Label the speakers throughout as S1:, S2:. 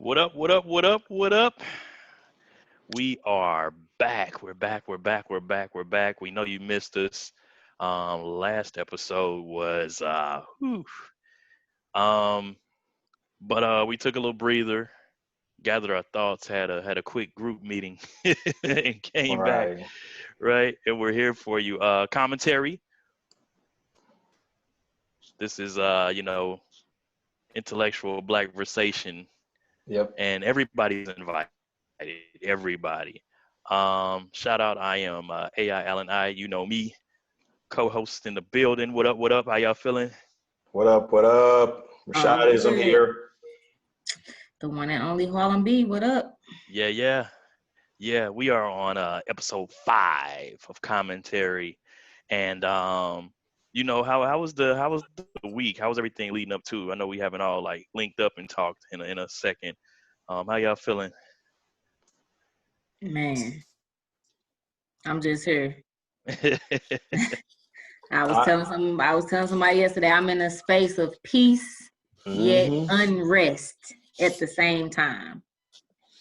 S1: What up? What up? What up? What up? We are back. We're back. We're back. We're back. We're back. We know you missed us. Last episode was um, but we took a little breather, gathered our thoughts, had a quick group meeting, and came back.
S2: Right.
S1: Right, and we're here for you. Commentary. This is intellectual black conversation,
S2: Yep.
S1: and everybody's invited. Everybody. Shout out. I am AI Allen. You know me, co-host in the building. What up? What up? How y'all feeling?
S2: What up? What up?
S3: All
S2: Rashadism
S3: good.
S2: here.
S3: The one and only Harlem B. What up?
S1: Yeah, yeah, yeah. We are on episode 5 of commentary, and how was the week? How was everything leading up to? I know we haven't all like linked up and talked in a second. How y'all feeling?
S3: Man, I'm just here. I was
S2: I,
S3: telling somebody yesterday I'm in a space of peace yet
S2: hmm
S3: unrest at the same time.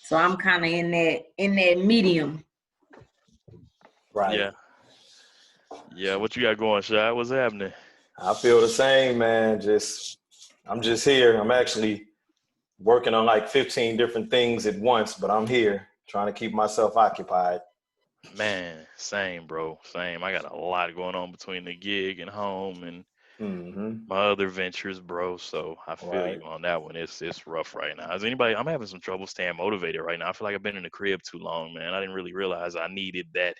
S3: So I'm kind of in that medium.
S2: Right.
S1: Yeah, yeah. What you got going, Shai? What's happening?
S2: I feel the same, man. I'm just here. I'm actually working on like 15 different things at once, but I'm here trying to keep myself occupied.
S1: Man, same, bro. Same. I got a lot going on between the gig and home and
S2: hmm
S1: my other ventures, bro. So I feel
S2: Right.
S1: you on that one. It's rough right now. Is anybody? I'm having some trouble staying motivated right now. I feel like I've been in the crib too long, man. I didn't really realize I needed that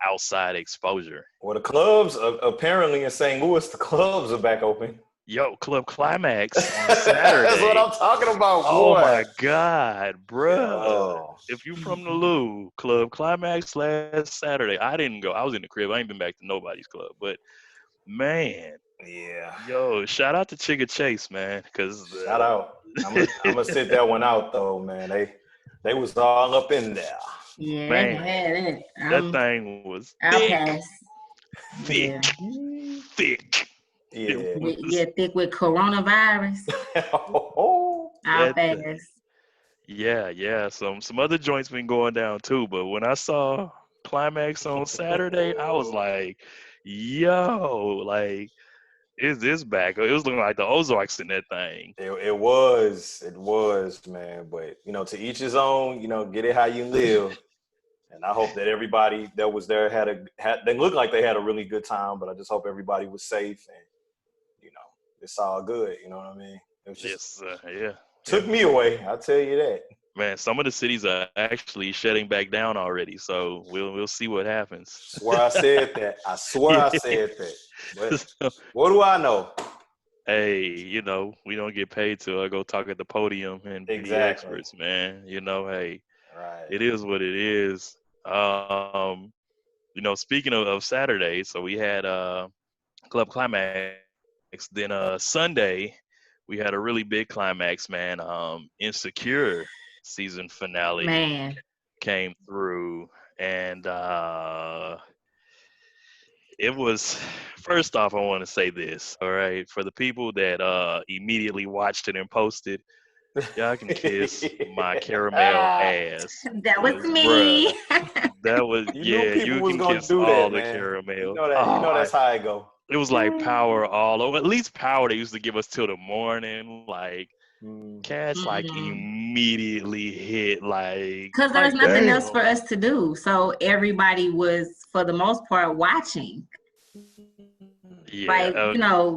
S1: outside exposure.
S2: Well, the clubs apparently in St. Louis, the clubs are back open.
S1: Yo, Club Climax on
S2: That's what
S1: Saturday.
S2: I'm talking about,
S1: Oh
S2: boy.
S1: my God, bruh.
S2: Yo.
S1: If you from the Lou, Club Climax last Saturday. I didn't go. I was in the crib. I ain't been back to nobody's club. But man,
S2: Yeah.
S1: yo, shout out to Chigga Chase, man. Cause
S2: Shout out. I'm gonna sit that one out though, man. They was all up in there.
S3: Yeah, they can
S1: man,
S3: have it.
S1: that thing was
S3: I'll
S1: thick,
S3: pass.
S1: thick,
S3: Yeah.
S1: thick. It
S2: Yeah.
S1: was
S3: Thick with coronavirus. I'll
S1: that
S3: pass.
S1: thing. Yeah, yeah. Some other joints been going down too, but when I saw Climax on Saturday, I was like, yo, like, is this back? It was looking like the Ozarks in that thing.
S2: It was, man. But to each his own. Get it how you live. And I hope that everybody that was there they looked like they had a really good time. But I just hope everybody was safe and it's all good. You know what I mean? It was just
S1: Yes, yeah, yeah.
S2: took me away. I'll tell you that.
S1: Man, some of the cities are actually shutting back down already, so we'll see what happens.
S2: Swear I said that. I swear I said that. But
S1: So,
S2: what do I know?
S1: hey, we don't get paid to go talk at the podium and be the
S2: Exactly.
S1: experts, man. Hey,
S2: Right.
S1: it is what it is. Speaking of Saturday, so we had Club Climax. Then Sunday, we had a really big climax, man. Insecure season finale
S3: Man.
S1: came through, and it was, first off, I want to say this, all right, for the people that immediately watched it and posted, y'all can kiss my caramel ass,
S3: That was
S1: cause bruh,
S3: me.
S1: that was,
S2: You knew
S1: yeah,
S2: people
S1: you
S2: was
S1: can
S2: gonna
S1: kiss
S2: do
S1: all
S2: that,
S1: the
S2: man. You
S1: caramel.
S2: know that. You
S1: Oh,
S2: know that's how it go.
S1: it was like power all over. At least power they used to give us till the morning. Like
S2: Mhm.
S1: cats, like immediately hit.
S3: Because there's
S1: Like
S3: nothing else
S1: damn.
S3: for us to do. So everybody was, for the most part, watching.
S1: Yeah.
S3: Like,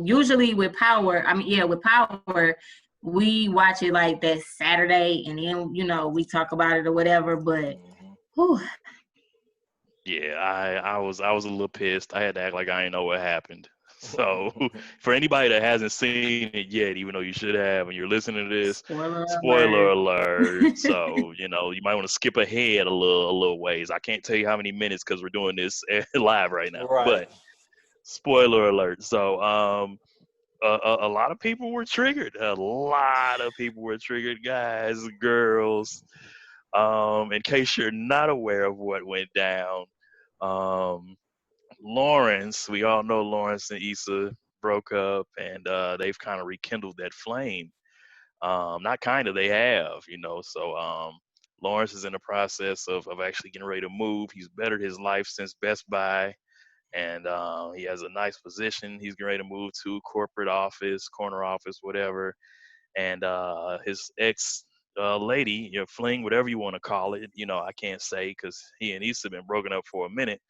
S3: usually with Power, with Power, we watch it like that Saturday and then, we talk about it or whatever. But,
S2: Mhm.
S3: whew,
S1: Yeah. I was a little pissed. I had to act like I didn't know what happened. So for anybody that hasn't seen it yet, even though you should have, and you're listening to this,
S3: spoiler
S1: spoiler
S3: alert.
S1: alert. So you might want to skip ahead a little ways. I can't tell you how many minutes because we're doing this live right now,
S2: Right.
S1: but spoiler alert. So a lot of people were triggered. A lot of people were triggered, guys, girls. In case you're not aware of what went down, um, Lawrence, we all know Lawrence and Issa broke up, and they've kind of rekindled that flame. Not kind of, they have, So Lawrence is in the process of actually getting ready to move. He's bettered his life since Best Buy, and he has a nice position. He's getting ready to move to corporate office, corner office, whatever. And his ex lady, fling, whatever you want to call it, I can't say because he and Issa been broken up for a minute,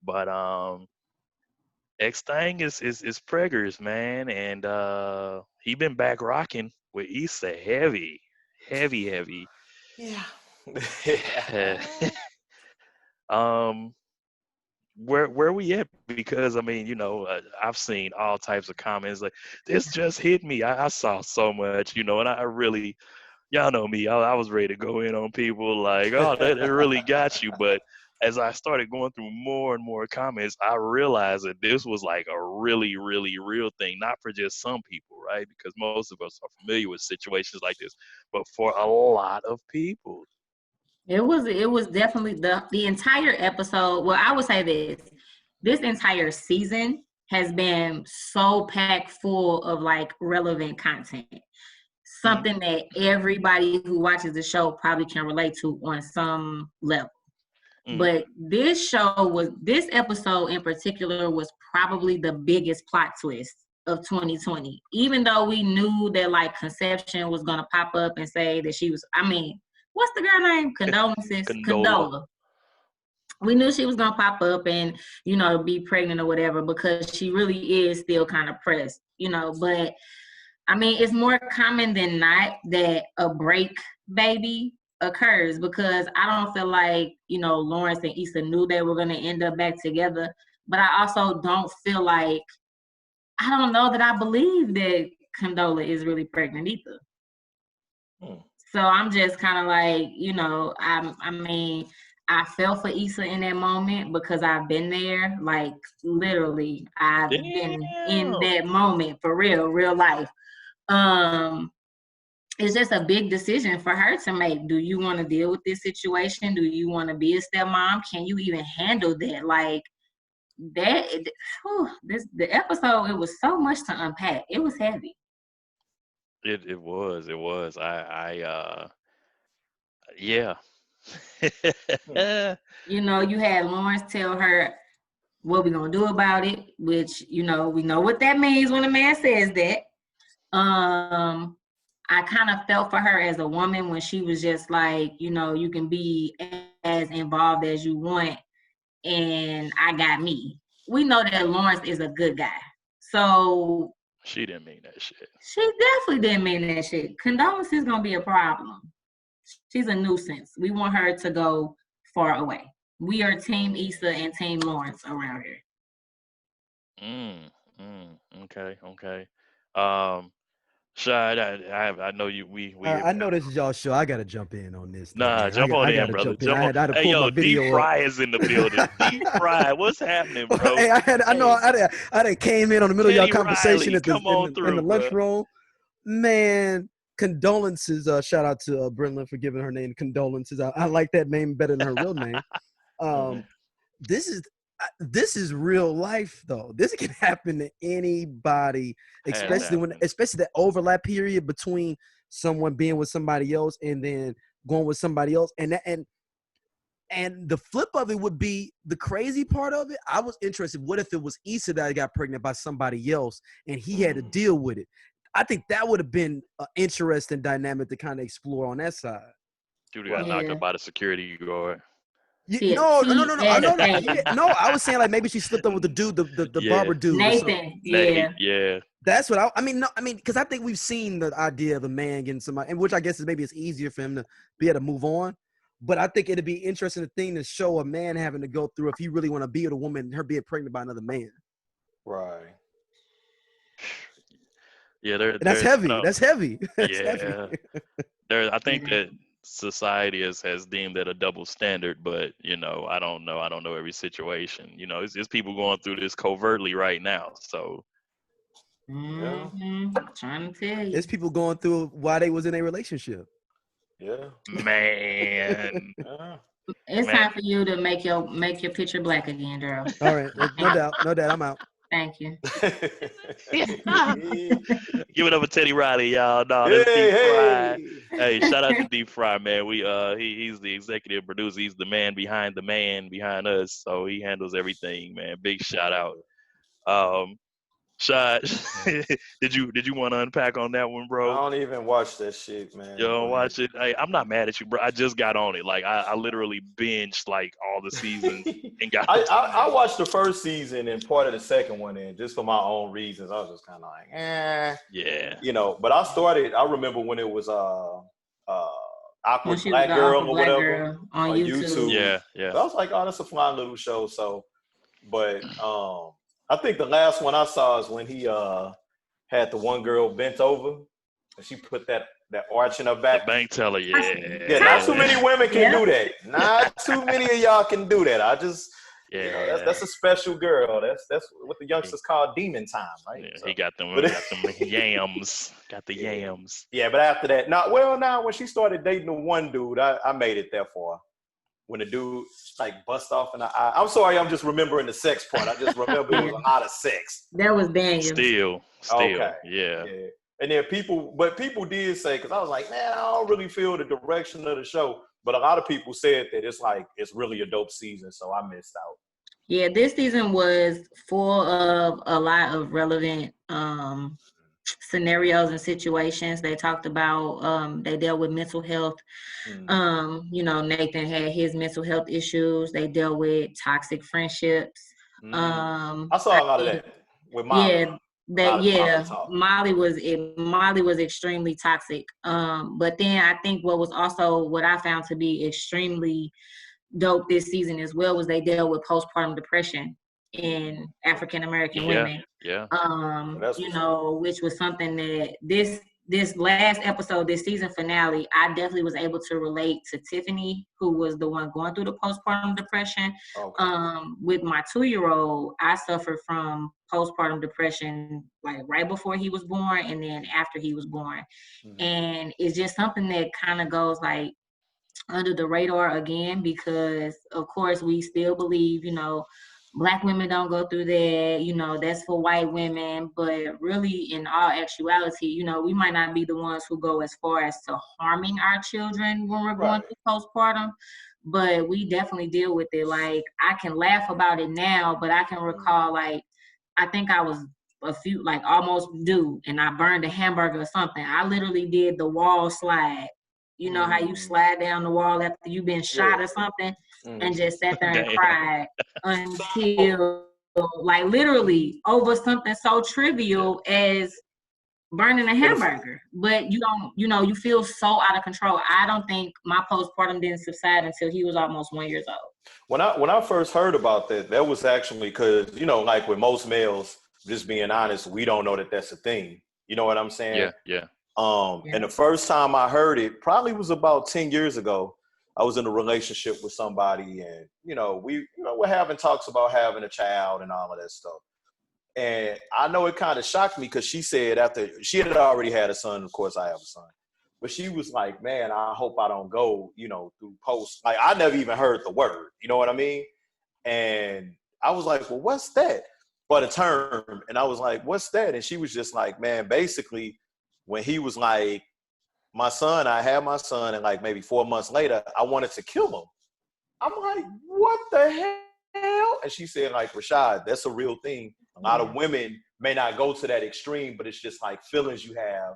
S1: but ex thing is preggers, man, and he been back rocking with Issa heavy, heavy, heavy.
S2: Yeah.
S1: um, where we at? Because I mean, I've seen all types of comments like this just hit me. I saw so much, and I really, y'all know me. I was ready to go in on people like, oh, that it really got you. But as I started going through more and more comments, I realized that this was like a really, really real thing, not for just some people, right? Because most of us are familiar with situations like this, but for a lot of people.
S3: It was definitely the entire episode. Well, I would say this entire season has been so packed full of like relevant content. Something that everybody who watches the show probably can relate to on some level. But this episode in particular was probably the biggest plot twist of 2020. Even though we knew that like Conception was gonna pop up and say that she was, what's the girl name? Condolences. Condola. We knew she was gonna pop up and, be pregnant or whatever, because she really is still kind of pressed, but it's more common than not that a break baby occurs, because I don't feel like, Lawrence and Issa knew they were going to end up back together. But I also don't feel like, I don't know that I believe that Condola is really pregnant either. So I'm just kind of like, I fell for Issa in that moment because I've been there. Like, literally, I've been in that moment for real life. It's just a big decision for her to make. Do you want to deal with this situation? Do you want to be a stepmom? Can you even handle that? Like that, the episode, it was so much to unpack. It was heavy.
S1: It was. Yeah.
S3: You had Lawrence tell her what we gonna do about it, which, we know what that means when a man says that. I kind of felt for her as a woman when she was just like, you can be as involved as you want, and I got me. We know that Lawrence is a good guy. So
S1: she didn't mean that shit.
S3: She definitely didn't mean that shit. Condolence is going to be a problem. She's a nuisance. We want her to go far away. We are Team Issa and Team Lawrence around here.
S1: Okay. Shad, I know you.
S4: I know this is y'all show. I gotta jump in on this.
S1: Nah, jump on in, brother. Jump on.
S4: I had to pull my video
S1: Deep Fry is in the building. Deep Fry, what's happening, bro?
S4: Hey, I came in on the middle
S1: Kenny
S4: of y'all conversation
S1: Riley,
S4: in the lunchroom. Man, condolences. Shout out to Brenlin for giving her name condolences. I like that name better than her real name. This is real life though. This can happen to anybody, especially that overlap period between someone being with somebody else and then going with somebody else. And the flip of it would be the crazy part of it. I was interested. What if it was Issa that got pregnant by somebody else and he had to deal with it? I think that would have been an interesting dynamic to kind of explore on that side.
S1: Dude got knocked up by the security guard.
S4: No. I was saying like maybe she slipped up with the dude, the barber dude.
S3: Nathan.
S1: Yeah.
S4: That's what I mean, because I think we've seen the idea of a man getting somebody, and which I guess is maybe it's easier for him to be able to move on. But I think it'd be interesting thing to show a man having to go through if he really want to be with a woman and her being pregnant by another man.
S2: Right.
S1: Yeah,
S4: that's heavy. That's heavy.
S1: Heavy. I think that society has deemed that a double standard, but I don't know every situation. It's people going through this covertly right now, so
S3: trying to tell you,
S4: there's people going through while they was in a relationship.
S1: Man.
S3: It's time for you to make your picture black again, girl.
S4: All right, no doubt I'm out.
S3: Thank you.
S1: Give it up for Teddy Riley, y'all. No, that's Deep Fry. Hey, shout out to Deep Fry, man. He's the executive producer. He's the man behind us. So he handles everything, man. Big shout out. Shot. did you want to unpack on that one,
S2: I
S1: bro?
S2: don't even watch that shit, man.
S1: You don't watch it? Hey, I'm not mad at you, bro. I just got on it. Like I literally binged like all the seasons and got.
S2: I watched the first season and part of the second one, and just for my own reasons, I was just kind of like,
S1: Yeah.
S2: you know. But I remember when it was Awkward
S3: When
S2: Black
S3: she was the
S2: Girl
S3: Awkward
S2: or
S3: Black
S2: whatever
S3: Girl on YouTube.
S1: Yeah, yeah.
S2: So I was like, oh, that's a fine little show. So, but I think the last one I saw is when he had the one girl bent over and she put that arch in her back.
S1: The bank teller, yeah.
S2: Yeah, not too many women can do that. Not too many of y'all can do that.
S1: Yeah,
S2: you know, that's a special girl. That's what the youngsters call demon time, right?
S1: Yeah,
S2: so.
S1: he got them yams. Got the yams.
S2: Yeah, but after that, now when she started dating the one dude, I made it there for her. When the dude like bust off in the eye. I'm sorry, I'm just remembering the sex part. I just remember it was a lot of sex.
S3: That was Daniel.
S1: Still,
S2: okay.
S1: Yeah.
S2: And then people did say, because I was like, man, I don't really feel the direction of the show. But a lot of people said that it's really a dope season, so I missed out.
S3: Yeah, this season was full of a lot of relevant scenarios and situations. They talked about they dealt with mental health. You know, Nathan had his mental health issues. They dealt with toxic friendships.
S2: I saw a lot of that with Molly.
S3: Molly was extremely toxic. But then I think what I found to be extremely dope this season as well was they dealt with postpartum depression in African American women.
S1: Yeah.
S3: You know, which was something that this last episode, this season finale, I definitely was able to relate to Tiffany, who was the one going through the postpartum depression. Okay. With my 2-year-old, I suffered from postpartum depression like right before he was born and then after he was born. And it's just something that kind of goes like under the radar again, because of course we still believe, you know, Black women don't go through that, you know, that's for white women. But really, in all actuality, you know, we might not be the ones who go as far as to harming our children when we're going through postpartum, but we definitely deal with it. Like, I can laugh about it now, but I can recall, like, I think I was almost due and I burned a hamburger or something. I literally did the wall slide. You know how you slide down the wall after you've been shot or something, and just sat there and cried until, like, literally over something so trivial as burning a hamburger. But you don't, you know, you feel so out of control. I don't think my postpartum didn't subside until he was almost 1 year old.
S2: When I first heard about that was actually because, you know, like with most males, just being honest, we don't know that that's a thing. You know what I'm saying?
S1: Yeah.
S2: And the first time I heard it probably was about 10 years ago. I was in a relationship with somebody and, we're having talks about having a child and all of that stuff. And I know it kind of shocked me because she said after she had already had a son, of course I have a son, but she was like, man, I hope I don't go, through post. Like, I never even heard the word, you know what I mean? And I was like, well, what's that? For the term. And I was like, what's that? And she was just like, man, basically, when he was like, I had my son, and like maybe 4 months later, I wanted to kill him. I'm like, what the hell? And she said, like, Rashad, that's a real thing. A lot of women may not go to that extreme, but it's just like feelings you have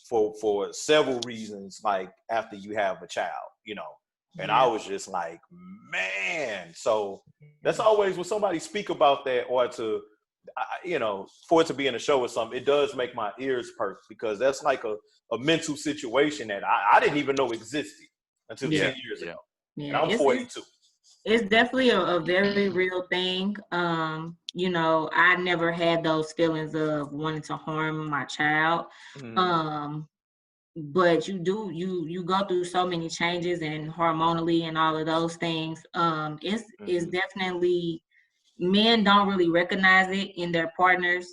S2: for several reasons, like after you have a child, And I was just like, man. So that's always when somebody speak about that, or to, for it to be in a show or something, it does make my ears perk, because that's like a mental situation that I didn't even know existed until 10 years ago. And I'm 42.
S3: It's definitely a very real thing. I never had those feelings of wanting to harm my child. But you go through so many changes and hormonally and all of those things. It's definitely, men don't really recognize it in their partners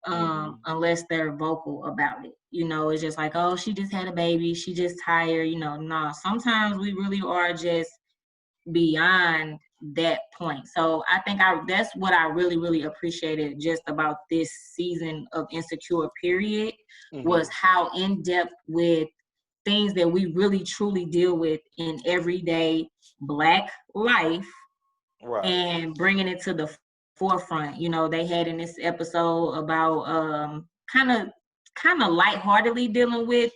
S3: unless they're vocal about it. It's just like, oh, she just had a baby, she just tired. No, sometimes we really are just beyond that point. So I think that's what I really, really appreciated just about this season of Insecure, period, was how in depth with things that we really truly deal with in everyday Black life,
S2: Right.
S3: and bringing it to the forefront. You know, they had in this episode about kind of lightheartedly dealing with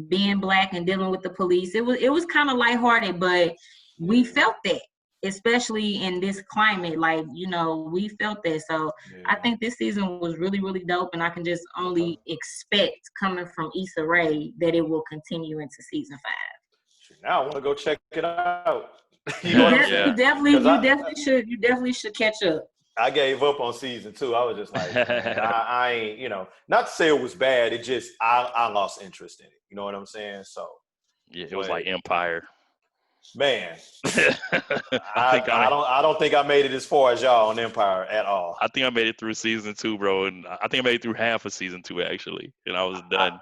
S3: being Black and dealing with the police. It was kind of lighthearted, but we felt that, especially in this climate. Like, you know, we felt that. So I think this season was really, really dope, and I can just only expect, coming from Issa Rae, that it will continue into season 5.
S2: Now I want to go check it out.
S3: You definitely should catch up.
S2: I gave up on season 2. I was just like, man, I ain't, not to say it was bad. It just, I lost interest in it. You know what I'm saying? So.
S1: Yeah, it was like Empire.
S2: Man, I don't think I made it as far as y'all on Empire at all.
S1: I think I made it through season 2, bro, and I think I made it through half of season 2 actually, and I was done.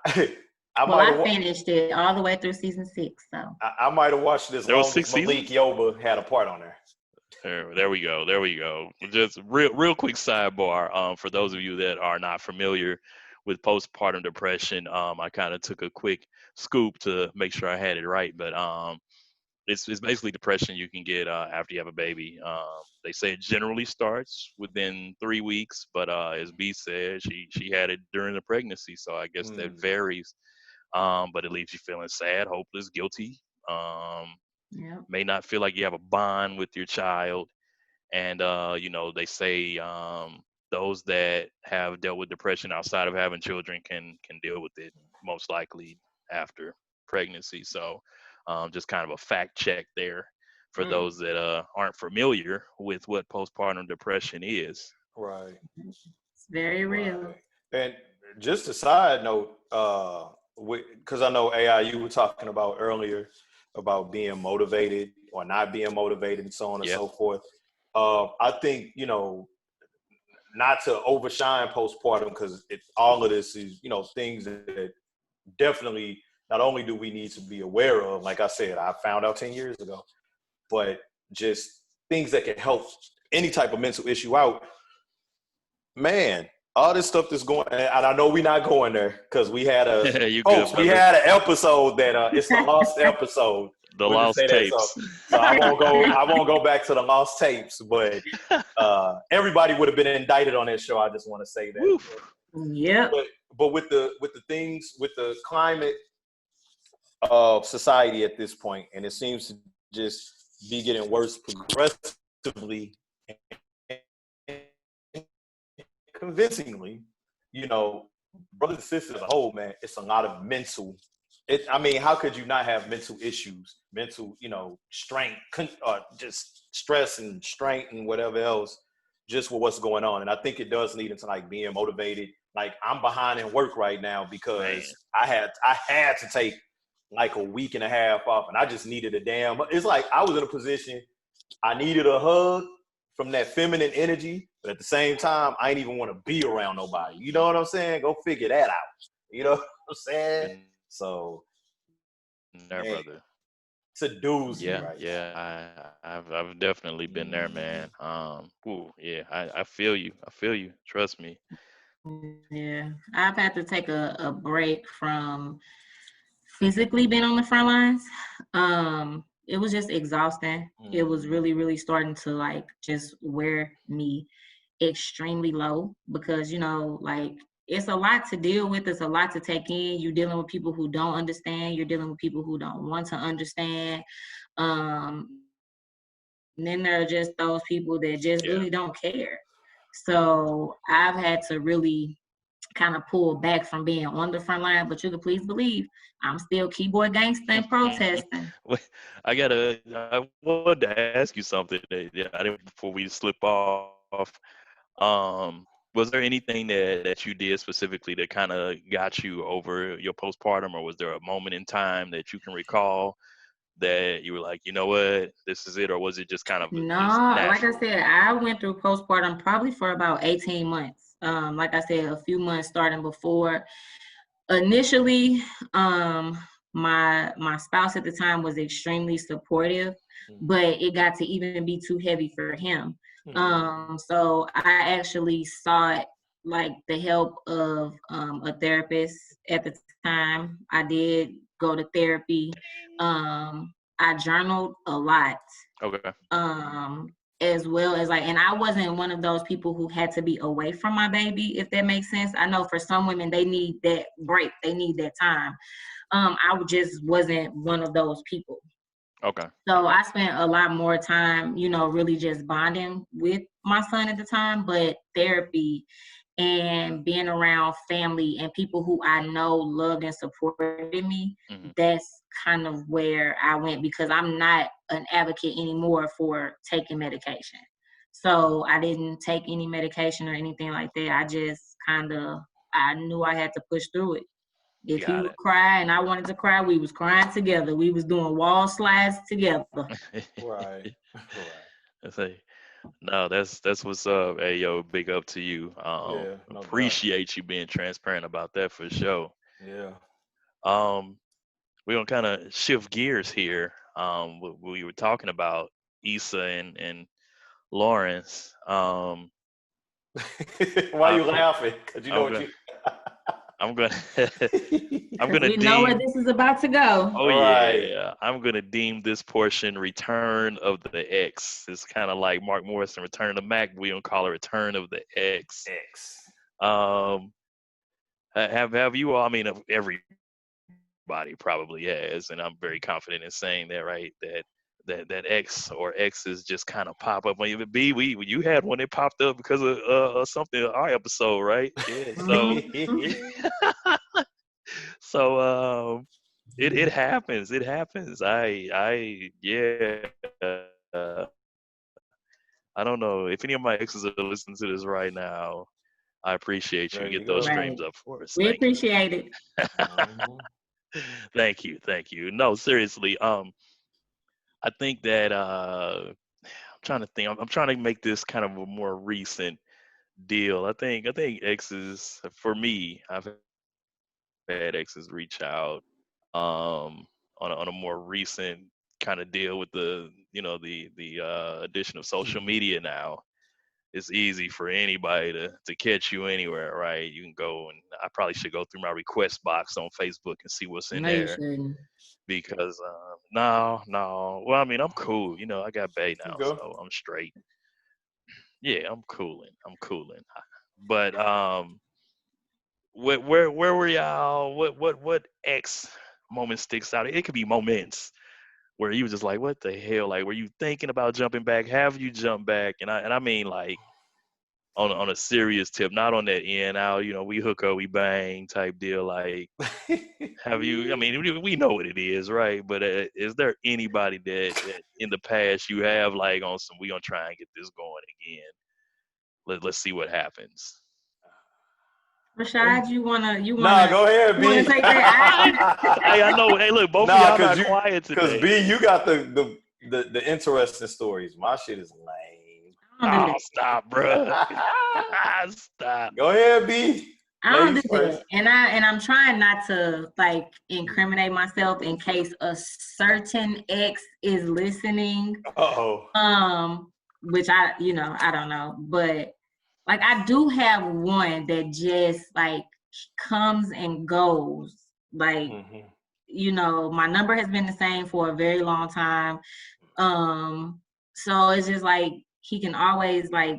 S3: I finished it all the way through season 6. So
S2: I might have watched this long as Malik Yoba had a part on there.
S1: There we go. Just real quick sidebar. For those of you that are not familiar with postpartum depression, I kind of took a quick scoop to make sure I had it right, but it's basically depression you can get after you have a baby. They say it generally starts within 3 weeks, but as B said, she had it during the pregnancy, so I guess that varies. But it leaves you feeling sad, hopeless, guilty. May not feel like you have a bond with your child. And, they say those that have dealt with depression outside of having children can deal with it most likely after pregnancy. So just kind of a fact check there for those that aren't familiar with what postpartum depression is.
S2: Right.
S3: It's very real.
S2: Right. And just a side note, because I know AI, you were talking about earlier about being motivated or not being motivated and so on and so forth. I think, not to overshine postpartum, because all of this is, things that definitely not only do we need to be aware of, like I said, I found out 10 years ago, but just things that can help any type of mental issue out. Man, all this stuff that's going, and I know we're not going there because we had we had an episode that it's the lost episode.
S1: The lost tapes.
S2: So I won't go back to the lost tapes, but everybody would have been indicted on that show. I just want to say that.
S3: Yeah.
S2: But with the things, with the climate of society at this point, and it seems to just be getting worse progressively, convincingly, brothers and sisters as a whole, man, it's a lot of mental. How could you not have mental issues, mental, strength, just stress and strength and whatever else, just with what's going on. And I think it does lead into like being motivated. Like I'm behind in work right now because I had to take like a week and a half off, and I just needed it's like I was in a position, I needed a hug from that feminine energy, but at the same time, I ain't even want to be around nobody. You know what I'm saying? Go figure that out. You know what I'm saying? So,
S1: brother.
S2: It's a doozy.
S1: I've definitely been there, man. I feel you. Trust me.
S3: Yeah, I've had to take a break from physically being on the front lines. It was just exhausting. It was really, really starting to like just wear me extremely low because, it's a lot to deal with. It's a lot to take in. You're dealing with people who don't understand. You're dealing with people who don't want to understand. And then there are just those people that just really don't care. So I've had to really kind of pull back from being on the front line, but you can please believe I'm still keyboard gangsta and protesting.
S1: I wanted to ask you something before we slip off. Was there anything that you did specifically that kind of got you over your postpartum, or was there a moment in time that you can recall that you were like, you know what, this is it, or was it just kind of
S3: no? Like I said, I went through postpartum probably for about 18 months. Like I said, a few months starting before. Initially, my spouse at the time was extremely supportive, but it got to even be too heavy for him. So I actually sought like the help of a therapist at the time. I did go to therapy. I journaled a lot.
S1: Okay.
S3: As well as like, and I wasn't one of those people who had to be away from my baby, if that makes sense. I know for some women, they need that break, they need that time. I just wasn't one of those people.
S1: Okay.
S3: So I spent a lot more time, really just bonding with my son at the time, but therapy and being around family and people who I know loved and supported me, that's kind of where I went, because I'm not an advocate anymore for taking medication. So I didn't take any medication or anything like that. I just I knew I had to push through it. If he
S1: Got
S3: would cry and I wanted to cry, we was crying together. We was doing wall slides together.
S1: it.
S2: Right.
S1: I say, no, that's what's up. Hey, yo, big up to you.
S2: Yeah, no doubt.
S1: Appreciate you being transparent about that for sure.
S2: Yeah.
S1: Um, we're gonna kind of shift gears here. We were talking about Issa and Lawrence.
S2: Why you
S1: I,
S2: laughing? Because you know
S1: I'm
S2: what
S1: gonna
S2: you.
S1: I'm gonna I'm
S3: Because
S1: gonna
S3: we know where
S1: deem.
S3: this is about to go.
S1: Oh
S2: Right.
S1: yeah, I'm gonna deem this portion "Return of the X." It's kind of like Mark Morrison "Return of the Mac." We don't call it "Return of the X."
S2: X.
S1: Um, have you all? I mean, everybody probably has, and I'm very confident in saying that, right? That X or X's just kind of pop up. When B, you had one that popped up because of something in our episode, right? Yeah. So
S3: Mhm.
S1: so it happens. It happens. Yeah. I don't know if any of my exes are listening to this right now. I appreciate you.
S2: There you
S1: Get those
S2: go.
S3: Right.
S1: streams up for us.
S3: We
S1: Thank you.
S3: appreciate it.
S2: Mhm.
S1: Thank you. Thank you. No, seriously. I think that I'm trying to think. I'm trying to make this kind of a more recent deal. I think exes for me. I've had exes reach out on a more recent kind of deal with the addition of social media now. It's easy for anybody to catch you anywhere, right? You can go, and I probably should go through my request box on Facebook and see what's in
S3: No, you
S1: there,
S3: shouldn't.
S1: because no. Well, I mean, I'm cool. I got Bay
S2: You
S1: now,
S2: go.
S1: so I'm straight. Yeah, I'm cooling. I'm cooling. But where were y'all? What X moment sticks out? It could be moments where you was just like, what the hell? Like, were you thinking about jumping back? Have you jumped back? And I mean, like, on a serious tip, not on that in out, we hook up, we bang type deal. Like, have you? I mean, we know what it is, right? But is there anybody that in the past you have, like, on some, we gonna try and get this going again? Let's see what happens.
S3: Rashad, you wanna
S2: Nah, go ahead,
S3: you wanna
S2: B.
S3: take that?
S1: Hey, I know. Hey, look, both of
S2: Nah,
S1: y'all not quiet
S2: cause
S1: today.
S2: B, you got the interesting stories. My shit is lame.
S3: I don't do
S1: Oh,
S3: that.
S1: stop, bro. Stop.
S2: Go ahead, B.
S3: I don't do
S2: Ladies
S3: that.
S2: first.
S3: And I'm trying not to like incriminate myself in case a certain ex is listening.
S2: Uh-oh.
S3: Which I don't know. But like I do have one that just like comes and goes. Like,
S2: Mm-hmm.
S3: my number has been the same for a very long time. So it's just like he can always like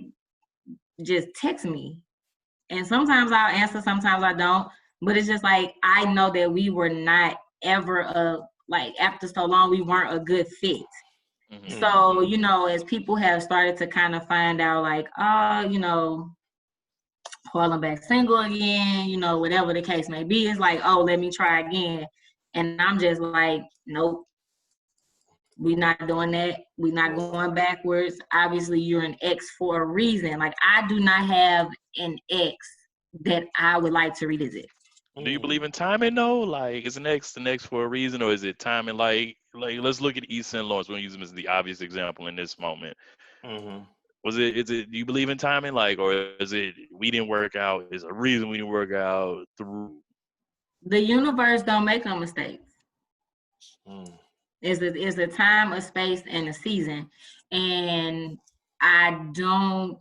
S3: just text me. And sometimes I'll answer, sometimes I don't. But it's just like I know that we were not ever like after so long we weren't a good fit.
S1: Mm-hmm.
S3: So, as people have started to kind of find out like, falling back single again, whatever the case may be, it's like, oh, let me try again. And I'm just like, nope, we're not doing that. We're not going backwards. Obviously, you're an ex for a reason. Like, I do not have an ex that I would like to revisit.
S1: Do you believe in timing though? Like, is the next for a reason, or is it timing? Like let's look at East and Lawrence. We're gonna use them as the obvious example in this moment.
S2: Mm-hmm.
S1: Is it? Do you believe in timing? Like, or is it we didn't work out? Is a reason we didn't work out through?
S3: The universe don't make no mistakes. Is a time, a space, and a season. And I don't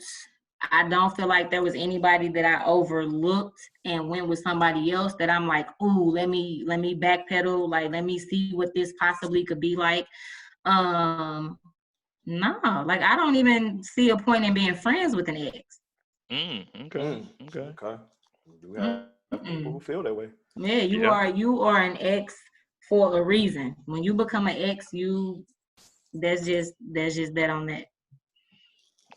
S3: feel like there was anybody that I overlooked and went with somebody else that I'm like, ooh, let me backpedal, like let me see what this possibly could be like. No, like I don't even see a point in being friends with an ex.
S1: Okay.
S2: You have people who feel that way.
S3: Yeah, you are an ex for a reason. When you become an ex, that's just that on that.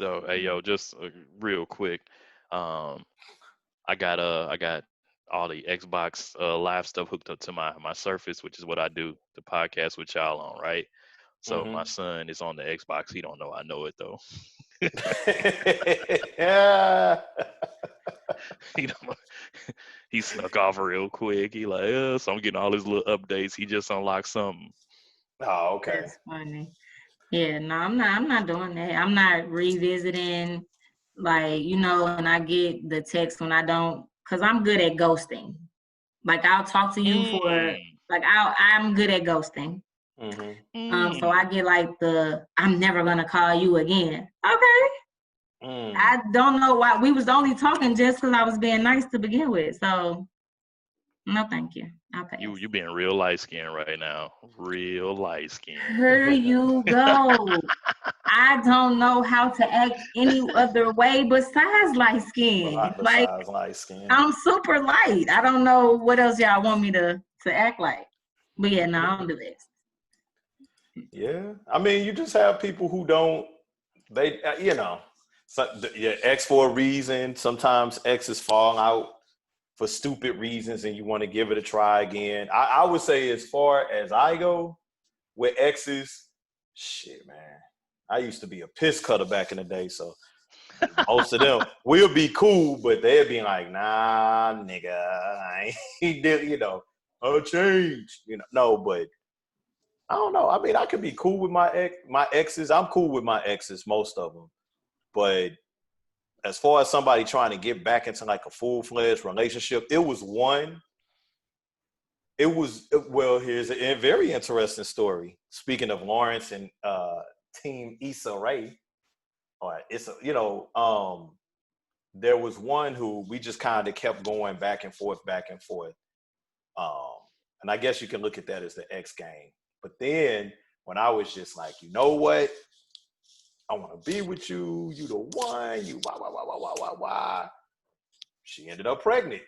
S1: So hey yo, just real quick, I got all the Xbox Live stuff hooked up to my Surface, which is what I do the podcast with y'all on, right? So my son is on the Xbox. He don't know I know it though.
S2: Yeah.
S1: He don't, he snuck off real quick. He like, so I'm getting all his little updates. He just unlocked something.
S2: Oh, okay.
S3: That's funny. Yeah, no, I'm not doing that. I'm not revisiting, like, and I get the text when I don't, because I'm good at ghosting. Like, I'll talk to you for, like, I'm good at ghosting. So I get like I'm never gonna call you again. Okay. I don't know why. We was only talking just because I was being nice to begin with. So no, thank you. I'll pass.
S1: You being real light skinned right now. Real light skinned.
S3: Here you go. I don't know how to act any other way besides light skin. Like,
S2: light skin.
S3: I'm super light. I don't know what else y'all want me to act like. But yeah, no, I don't do this.
S2: Yeah, I mean, you just have people who don't. They, ex for a reason. Sometimes exes fall out for stupid reasons, and you want to give it a try again. I would say, as far as I go with exes, shit, man. I used to be a piss cutter back in the day, so most of them will be cool, but they'll be like, nah, nigga, I ain't, I'll change. No, but I don't know. I mean, I could be cool with my exes. I'm cool with my exes, most of them. But as far as somebody trying to get back into like a full-fledged relationship, it was one. Here's a very interesting story. Speaking of Lawrence and Team Issa Rae, there was one who we just kind of kept going back and forth. And I guess you can look at that as the X game. But then when I was just like, you know what? I want to be with you. You the one. You why. She ended up pregnant.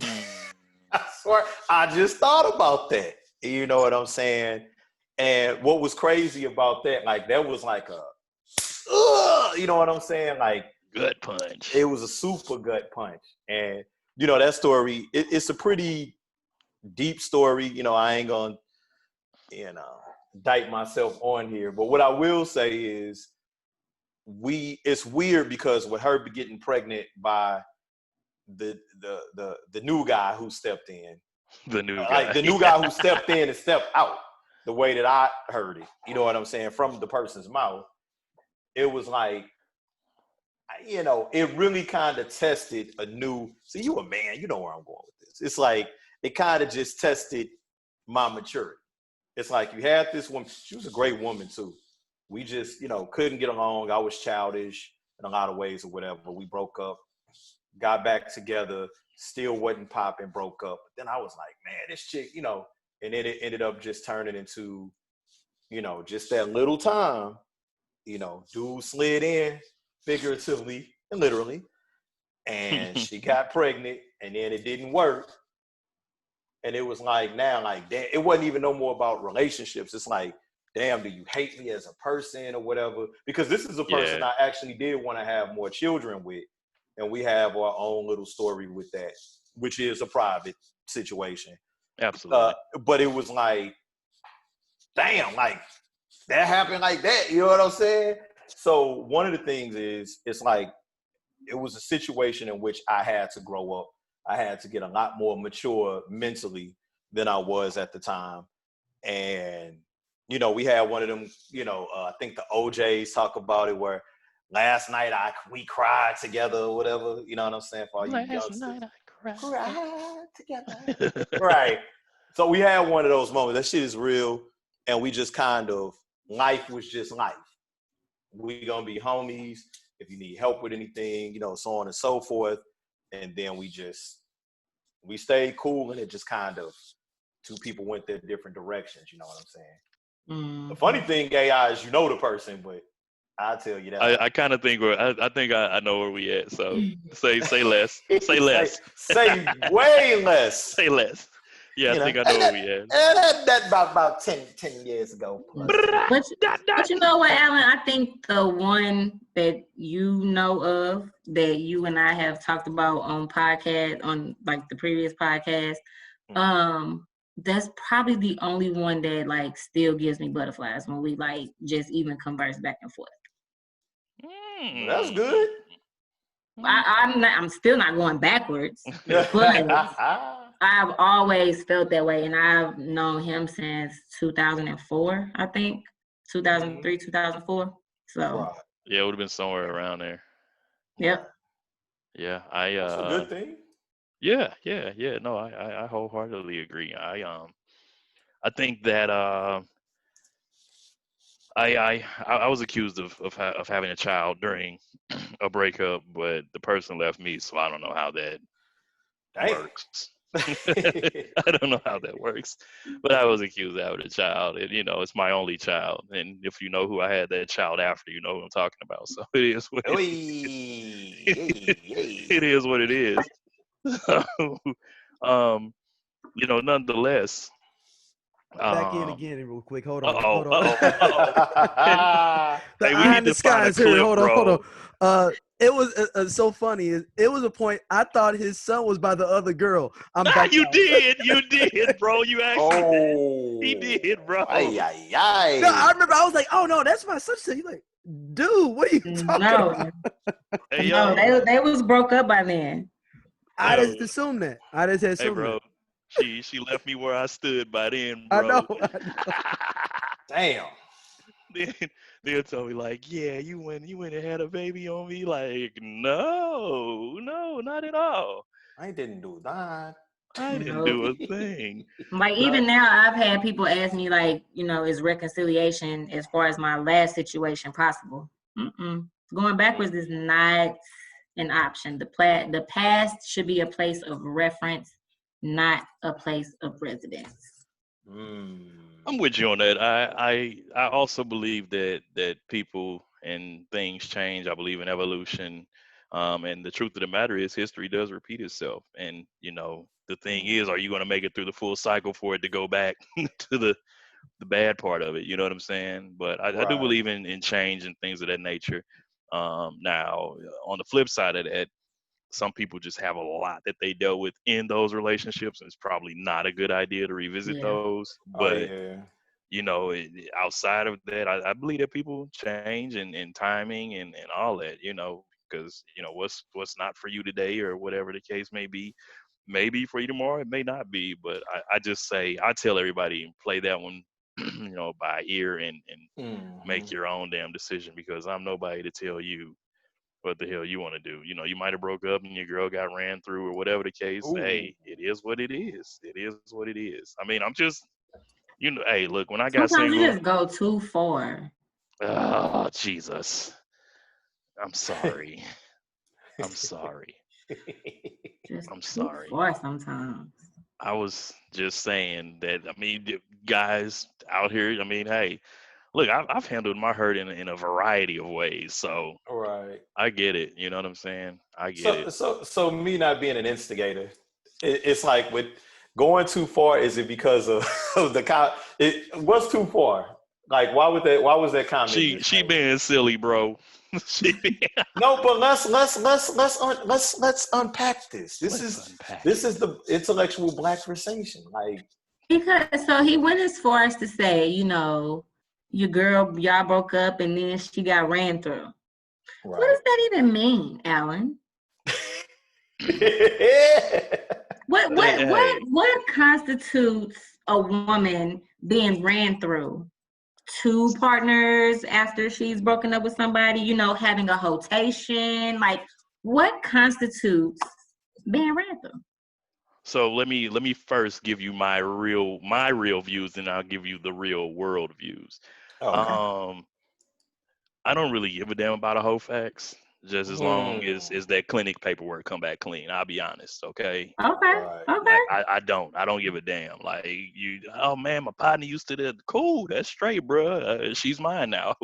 S2: I swear, I just thought about that. You know what I'm saying? And what was crazy about that, like that was like you know what I'm saying? Like
S1: gut punch.
S2: It was a super gut punch. And that story, it's a pretty deep story. I ain't gonna, indict myself on here. But what I will say is it's weird because with her getting pregnant by the new guy who stepped in.
S1: The new guy.
S2: Like the new guy who stepped in and stepped out, the way that I heard it. You know what I'm saying? From the person's mouth. It was like, it really kind of tested a new, see, you a man, you know where I'm going with this. It's like, it kind of just tested my maturity. It's like you had this woman, she was a great woman too. We just, couldn't get along. I was childish in a lot of ways or whatever. We broke up, got back together, still wasn't popping, broke up. But then I was like, man, this chick, and then it ended up just turning into, just that little time, dude slid in figuratively and literally, and she got pregnant, and then it didn't work. And it was like, now, like, damn, it wasn't even no more about relationships. It's like, damn, do you hate me as a person or whatever? Because this is a person I actually did want to have more children with. And we have our own little story with that, which is a private situation.
S1: Absolutely.
S2: But it was like, damn, like, that happened like that. You know what I'm saying? So one of the things is, it's like, it was a situation in which I had to grow up. I had to get a lot more mature mentally than I was at the time. And, we had one of them, I think the OJs talk about it, where last night we cried together or whatever. You know what I'm saying? For all you youngsters.
S1: Last night I cried
S2: together. Right. So we had one of those moments. That shit is real, and we just kind of life was just life. We gonna be homies if you need help with anything, so on and so forth. And then we stayed cool, and it just kind of two people went their different directions. You know what I'm saying?
S3: Mm.
S2: The funny thing, AI, is the person, but I'll tell you that.
S1: I kind of think I think I know where we at. So say less. Say less.
S2: Say way less.
S1: Say less. Yeah, I think I know where we at.
S2: That about 10 years ago.
S3: But you know what, Alan? I think the one that you know of that you and I have talked about on like the previous podcast, that's probably the only one that like still gives me butterflies when we like just even converse back and forth.
S2: That's good.
S3: I'm still not going backwards, but I've always felt that way, and I've known him since 2004, I think, 2003, 2004. So
S1: yeah, it would have been somewhere around there.
S3: Yep.
S1: Yeah,
S2: That's a good thing.
S1: Yeah. No, I wholeheartedly agree. I think that I was accused of having a child during a breakup, but the person left me, so I don't know how that works. I don't know how that works, but I was accused of having a child, and it's my only child. And if you know who I had that child after, you know who I'm talking about. So it is what it is. What it is. So, nonetheless.
S4: Back in again real quick. Hold on.
S1: The
S4: eye in the sky is here. Hold on. It was so funny. It was a point I thought his son was by the other girl.
S1: You did, bro. You actually did. He did, bro.
S2: No,
S4: I remember. I was like, "Oh no, that's my sister." He's like, "Dude, what are you talking about?"
S1: Hey,
S3: no, they was broke up by then.
S4: I just assumed that.
S1: Hey, bro. She left me where I stood by then, bro.
S4: I know.
S2: Damn.
S1: They'll tell me like, yeah, you went and had a baby on me. Like, no, not at all.
S2: I didn't do that.
S1: I didn't do a thing.
S3: Like even now, I've had people ask me like, is reconciliation as far as my last situation possible? Going backwards is not an option. The past should be a place of reference, not a place of residence.
S1: I'm with you on that. I also believe that people and things change. I believe in evolution. And the truth of the matter is history does repeat itself. And, the thing is, are you going to make it through the full cycle for it to go back to the bad part of it? You know what I'm saying? But I do believe in change and things of that nature. Now, on the flip side of that, some people just have a lot that they dealt with in those relationships, and it's probably not a good idea to revisit those. But outside of that, I believe that people change and timing and all that. Because what's not for you today or whatever the case may be for you tomorrow. It may not be. But I just say I tell everybody play that one, by ear and make your own damn decision, because I'm nobody to tell you what the hell you want to do. You might have broke up and your girl got ran through or whatever the case. Ooh. Hey, it is what it is. It is what it is. I mean, I'm just, hey, look, when I got
S3: Sometimes
S1: single.
S3: you just go too far.
S1: Oh, Jesus. I'm sorry. I'm sorry. I'm sorry.
S3: Too far sometimes.
S1: I was just saying that, guys out here, hey, look, I've handled my hurt in a variety of ways, so I get it. You know what I'm saying? I get it.
S2: So me not being an instigator, it's like with going too far. Is it because of what's too far? Like, why was that comment?
S1: She being silly, bro.
S2: No, but let's unpack this. This is the intellectual black conversation. Like,
S3: because so he went as far as to say, your girl, y'all broke up and then she got ran through. Right. What does that even mean, Alan? What constitutes a woman being ran through? Two partners after she's broken up with somebody, having a rotation. Like, what constitutes being ran through?
S1: So let me first give you my real views, and I'll give you the real world views.
S2: Okay.
S1: Um, I don't really give a damn about a whole facts, just as long as that clinic paperwork come back clean. I'll be honest, okay?
S3: Okay.
S2: Right.
S3: Okay.
S1: I don't give a damn. Like you, oh man, my partner used to that. Cool, that's straight, bro. She's mine now.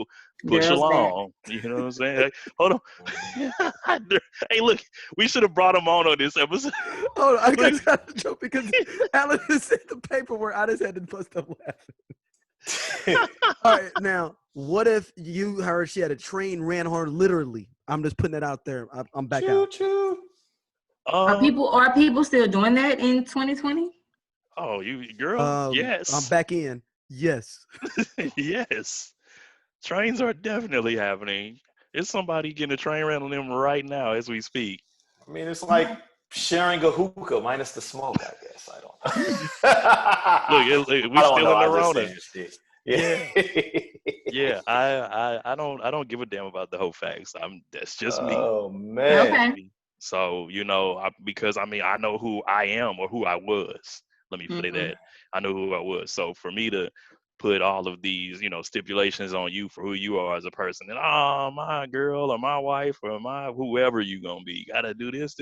S1: Push
S3: Girls back.
S1: along. You know what I'm saying? Like, hold
S2: Mhm.
S1: on. Hey, look, we should have brought him on this episode.
S4: Hold on, I got to stop the joke because Alan just said the paperwork. I just had to bust up laughing. All right, now, what if you heard she had a train ran her literally? I'm just putting that out there. I'm back
S2: Choo
S4: out.
S2: choo.
S3: Are people still doing that in 2020?
S1: Oh, you girl,
S4: I'm
S1: yes,
S4: back in. Yes.
S1: yes. Trains are definitely happening. There's somebody getting a train ran on them right now as we speak.
S2: I mean, it's like sharing a hookah minus the smoke, I guess. I
S1: Look,
S2: don't.
S1: we
S2: I don't
S1: still
S2: know.
S1: in the
S2: I'm just
S1: Rona.
S2: saying shit.
S1: Yeah,
S2: Yeah.
S1: yeah. I don't give a damn about the whole facts. That's just me.
S2: Oh
S1: That's
S2: man.
S1: just
S3: Okay.
S1: me. So because I know who I am or who I was. Let me say
S3: Hmm.
S1: that I know who I was. So for me to put all of these stipulations on you for who you are as a person, and my girl or my wife or my whoever you gonna be, gotta do this.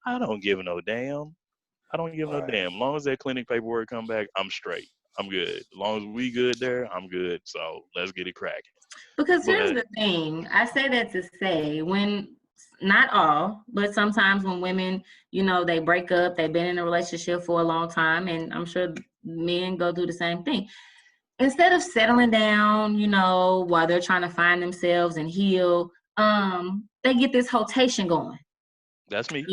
S1: I don't give no damn. I don't give no
S2: Right.
S1: damn. As long as that clinic paperwork come back, I'm straight. I'm good. As long as we good there, I'm good. So let's get it cracking.
S3: Because here's
S1: But
S3: the thing. I say that to say when not all, but sometimes when women, they break up, they've been in a relationship for a long time, and I'm sure men go through the same thing. Instead of settling down, while they're trying to find themselves and heal, they get this rotation going.
S1: that's me.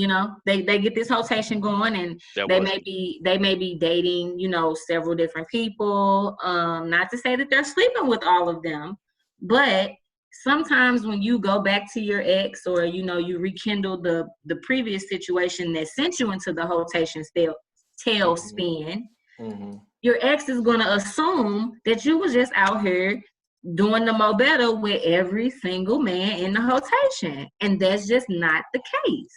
S3: They get this rotation going, and
S1: That
S3: they
S1: was
S3: may
S1: me.
S3: be dating, several different people. Not to say that they're sleeping with all of them, but sometimes when you go back to your ex, or you rekindle the previous situation that sent you into the rotation
S2: Mhm.
S3: tailspin,
S2: Mhm.
S3: your ex is going to assume that you was just out here doing the mo better with every single man in the rotation, and that's just not the case.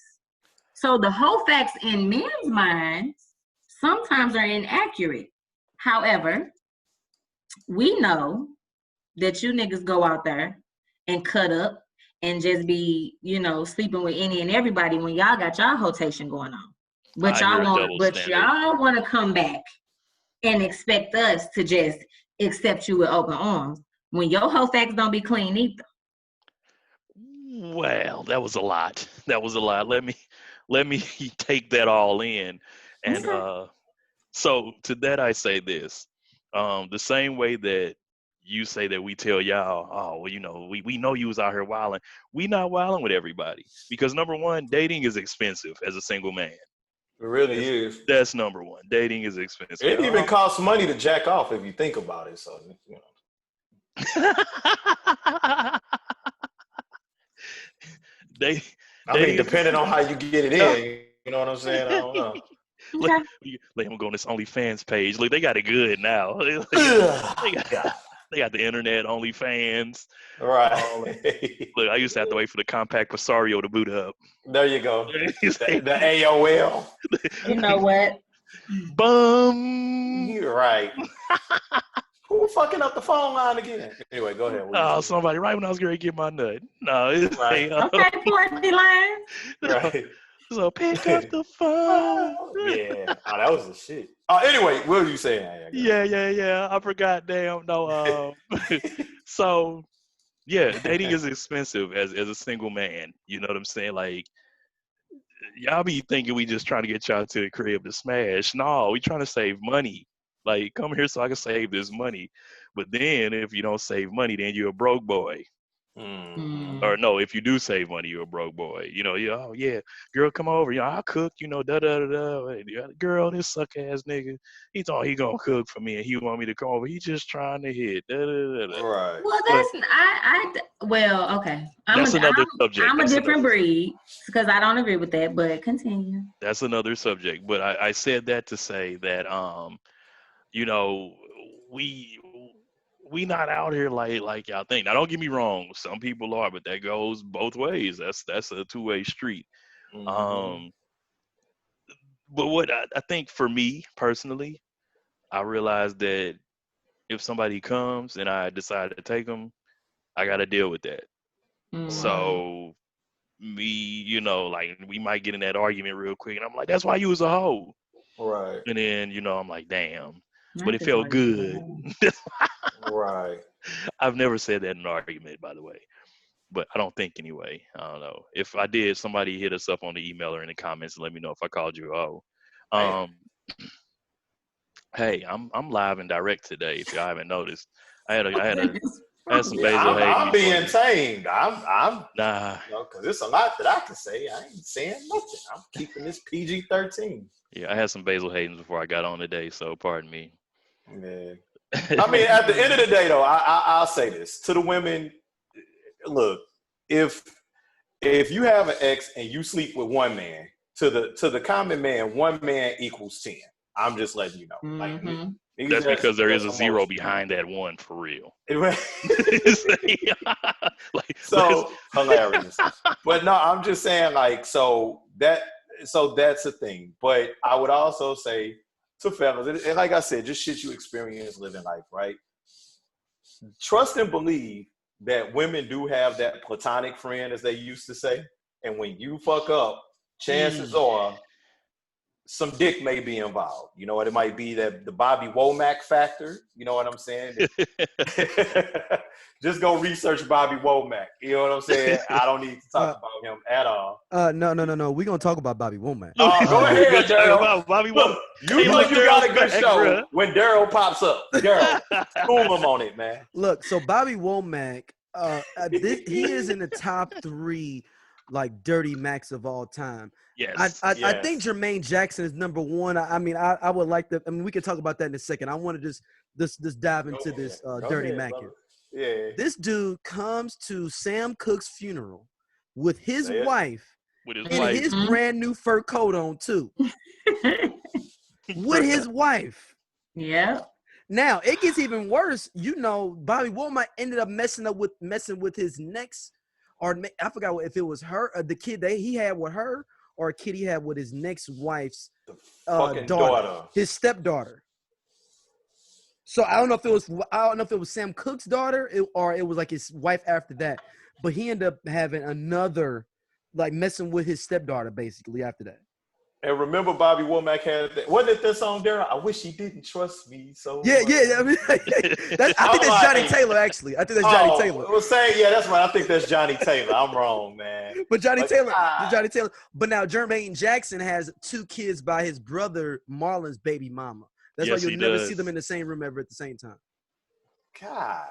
S3: So the whole facts in men's minds sometimes are inaccurate. However, we know that you niggas go out there and cut up and just be, sleeping with any and everybody when y'all got y'all rotation going on. But
S1: I
S3: y'all
S1: hear a
S3: want
S1: double
S3: but
S1: standard.
S3: y'all want to come back and expect us to just accept you with open arms when your whole facts don't be clean either.
S1: Well, that was a lot. That was a lot. Let me take that all in. And
S3: Okay.
S1: so to that I say this. The same way that you say that we tell y'all, oh, well, we know you was out here wilding. We not wilding with everybody. Because number one, dating is expensive as a single man.
S2: It really
S1: That's,
S2: is.
S1: that's number one. Dating is expensive.
S2: It even costs money to jack off if you think about it. So
S1: They,
S2: I mean,
S1: dating is
S2: depending on how
S1: expensive.
S2: you get it in, you know what I'm saying? I don't know.
S1: Look,
S3: Okay.
S1: I'm going on this OnlyFans page. Look, they got it good now. They got,
S2: God.
S1: they got the internet OnlyFans.
S2: Right.
S1: All that. Look, I used to have to wait for the compact Presario to boot up.
S2: There you go. The AOL.
S3: You know what?
S1: Bum.
S2: You're right. Who fucking up the phone line again? Anyway, go ahead. What you
S1: Oh,
S2: say?
S1: somebody right when I was going to get my nut. No, it's
S2: Right.
S3: Okay, Porty line.
S2: Right.
S1: so pick up the phone.
S2: Yeah. Oh, that was the shit. Anyway, what were you saying? Yeah, go
S1: Yeah. I forgot. Damn. No. So yeah, dating
S2: ahead.
S1: is expensive as a single man. You know what I'm saying? Like y'all be thinking we just trying to get y'all to the crib to smash. No, we trying to save money. Like come here so I can save this money. But then if you don't save money, then you're a broke boy.
S2: Mm-hmm.
S1: Or
S3: Mm.
S1: no, if you do save money, you're a broke boy. Oh yeah, girl, come over. I'll cook. Da da da da. Girl, this suck ass nigga. He thought he gonna cook for me, and he want me to come over. He just trying to hit. Da, da, da, da.
S2: Right.
S3: Well,
S1: But
S3: well, okay.
S1: that's another subject.
S3: I'm a
S1: That's
S3: different
S1: another.
S3: breed because I don't agree with that. But continue.
S1: That's another subject. But I said that to say that you know, we we not out here like y'all think. Now, don't get me wrong. Some people are, but that goes both ways. That's a two-way street.
S2: Mm-hmm.
S1: Um, But what I think for me personally, I realized that if somebody comes and I decide to take them, I got to deal with that.
S2: Right.
S1: So me, like we might get in that argument real quick, and I'm like, "That's why you was a hoe."
S2: Right.
S1: And then I'm like, "Damn," but
S3: Not
S1: it
S3: this
S1: felt good.
S3: argument.
S2: Right.
S1: I've never said that in an argument, by the way, but I don't think anyway. I don't know. If I did, somebody hit us up on the email or in the comments and let me know if I called you a hoe.
S2: Damn.
S1: Hey, I'm live and direct today. If y'all haven't noticed, I had some
S2: Yeah,
S1: Basil Hayden
S2: I'm being
S1: before.
S2: tamed. I'm
S1: Nah,
S2: because there's a lot that I can say. I ain't saying nothing. I'm keeping this PG-13.
S1: yeah, I had some Basil Hayden before I got on today, so pardon me.
S2: Yeah. I mean, at the end of the day, though, I'll say this to the women: look, if you have an ex and you sleep with one man, to the common man, one man equals 10. I'm just letting you know. Like,
S1: That's because there is a zero
S2: emotion.
S1: behind that one for real. Like,
S2: So hilarious. But no, I'm just saying, like, so that's a thing. But I would also say to fellas, and like I said, just shit you experience living life, right? Trust and believe that women do have that platonic friend, as they used to say. And when you fuck up, chances are some dick may be involved. You know what? It might be that the Bobby Womack factor. You know what I'm saying? Just go research Bobby Womack. You know what I'm saying? I don't need to talk about him at all.
S4: No. We're gonna talk about Bobby Womack.
S2: Go ahead, Daryl.
S1: Bobby
S2: Look, you know you got a good show when Daryl pops up. Daryl, school him on it, man.
S4: Look, so Bobby Womack, he is in the top 3 like dirty Macs of all time.
S1: Yes.
S4: I think Jermaine Jackson is number 1. I would like to. We can talk about that in a second. I want to just dive into this dirty Mac.
S2: Yeah.
S4: This dude comes to Sam Cooke's funeral with his wife and his brand new fur coat on too. With his wife.
S3: Yeah.
S4: Now it gets even worse. Bobby Womack ended up messing with his next, or I forgot if it was her, the kid that he had with her, or a kid he had with his next wife's daughter, his stepdaughter. So I don't know if it was Sam Cooke's daughter or it was like his wife after that. But he ended up having another, like messing with his stepdaughter basically after that.
S2: And remember, Bobby Womack had that. Wasn't it that song, Daryl? I wish he didn't trust me so.
S4: Yeah. I mean, I think that's Johnny Taylor. Actually, I think that's Johnny Taylor.
S2: That's right. I think that's Johnny Taylor. I'm wrong, man.
S4: But Johnny Taylor. But now Jermaine Jackson has 2 kids by his brother Marlon's baby mama. That's why you'll never see them in the same room ever at the same time.
S2: God.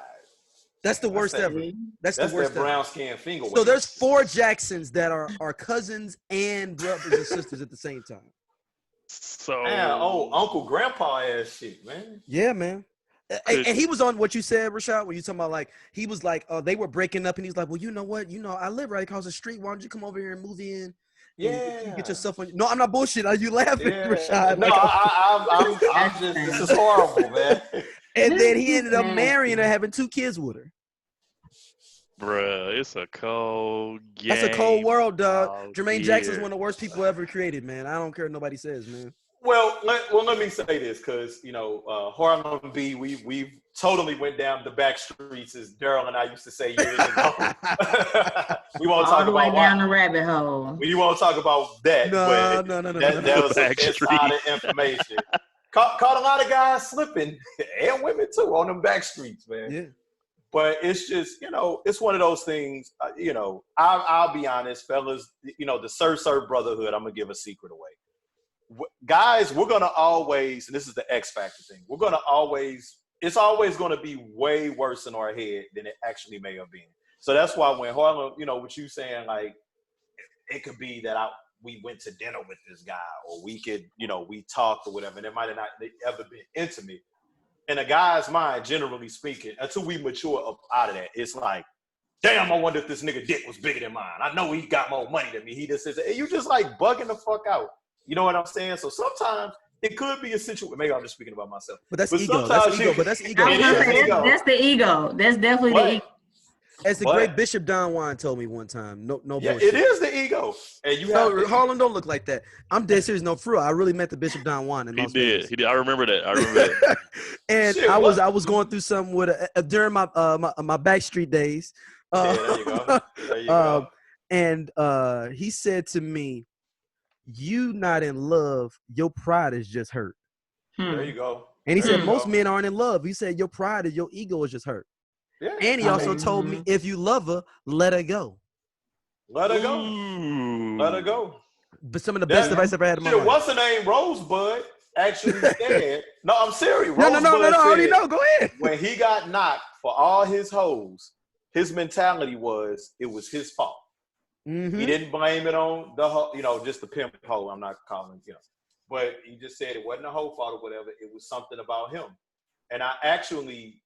S4: That's the worst ever. That's the worst
S2: that brown skin finger.
S4: So there's 4 Jacksons that are cousins and brothers and sisters at the same time.
S1: So
S2: Uncle Grandpa ass shit, man.
S4: Yeah, man. And he was on what you said, Rashad, when you talking about like he was like they were breaking up and he's like, well, you know what? I live right across the street. Why don't you come over here and move in?
S2: Yeah.
S4: You get yourself on. No, I'm not bullshit. Are you laughing, Rashad?
S2: No, I'm just. This is horrible, man.
S4: And then he ended up marrying her, having 2 kids with her.
S1: Bruh, it's a cold game.
S4: That's a cold world, dog. Jermaine Jackson's one of the worst people ever created, man. I don't care what nobody says, man.
S2: Well, let me say this, because Harlem B, we've totally went down the back streets, as Daryl and I used to say years ago. We won't talk about
S3: down the rabbit hole.
S2: We won't talk about that.
S4: No.
S2: That was insider information. Caught a lot of guys slipping, and women too, on them back streets, man.
S4: Yeah.
S2: But it's just, it's one of those things. I'll be honest, fellas. The Sir brotherhood. I'm gonna give a secret away. Guys, we're gonna always, and this is the X Factor thing. It's always gonna be way worse in our head than it actually may have been. So that's why when Harlem, what you saying, like, it could be that we went to dinner with this guy, or we could, we talked or whatever, and it might have not ever been intimate. In a guy's mind, generally speaking, until we mature up out of that, it's like, damn, I wonder if this nigga dick was bigger than mine. I know he got more money than me. He just says, hey, you just like bugging the fuck out. You know what I'm saying? So sometimes it could be a situation. Maybe I'm just speaking about myself.
S4: But that's ego. That's ego.
S3: That's the ego. That's definitely the ego.
S4: As the
S2: But
S4: great Bishop Don Juan told me one time, no
S2: yeah,
S4: bullshit.
S2: it is the ego, and you
S4: No,
S2: have
S4: Harlem don't look like that. I'm dead serious. No, for real. I really met the Bishop Don Juan in
S1: He
S4: Las
S1: did.
S4: Vegas.
S1: He did. I remember that. I remember that.
S4: And
S2: shit.
S4: I
S2: What?
S4: was going through something with during my my Backstreet days.
S2: Yeah, there you go. There you
S4: um,
S2: go.
S4: and he said to me, "You not in love. Your pride is just hurt."
S2: There you go.
S4: And he
S2: There
S4: said
S2: you
S4: most
S2: go.
S4: men aren't in love. He said your pride is your ego is just hurt.
S2: Yeah,
S4: And he
S2: I
S4: also
S2: mean,
S4: told me if you love her, let her go.
S2: let her go. Let her
S1: Ooh.
S2: go.
S4: But some of the best
S2: That
S4: advice I've ever had in my
S2: shit.
S4: life.
S2: What's her name? Rosebud actually said. No, I'm serious.
S4: No.
S2: Rosebud
S4: I already
S2: said
S4: know. Go ahead.
S2: when he got knocked for all his hoes, his mentality was it was his fault.
S4: Mm-hmm.
S2: He didn't blame it on the hoe, just the pimp hoe. I'm not calling, but he just said it wasn't a hoe fault or whatever. It was something about him. And I actually,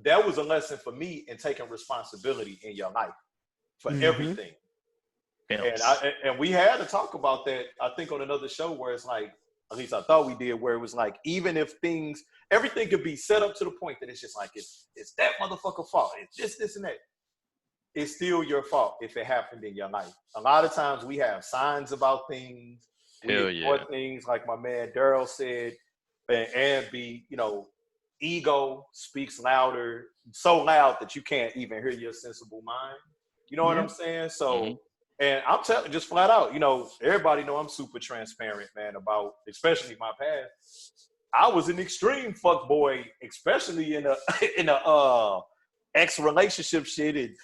S2: that was a lesson for me in taking responsibility in your life for everything.
S1: Pimps.
S2: And we had to talk about that, I think, on another show where it's like, at least I thought we did, where it was like, even if everything could be set up to the point that it's just like, it's that motherfucker fault. It's this and that. It's still your fault if it happened in your life. A lot of times we have signs about things. We
S1: Hell
S2: ignore
S1: yeah.
S2: things like my man Daryl said, and ego speaks louder, so loud that you can't even hear your sensible mind. You know what I'm saying? So, and I'm telling just flat out, everybody know I'm super transparent, man, about especially my past. I was an extreme fuck boy, especially in a ex relationship shit, and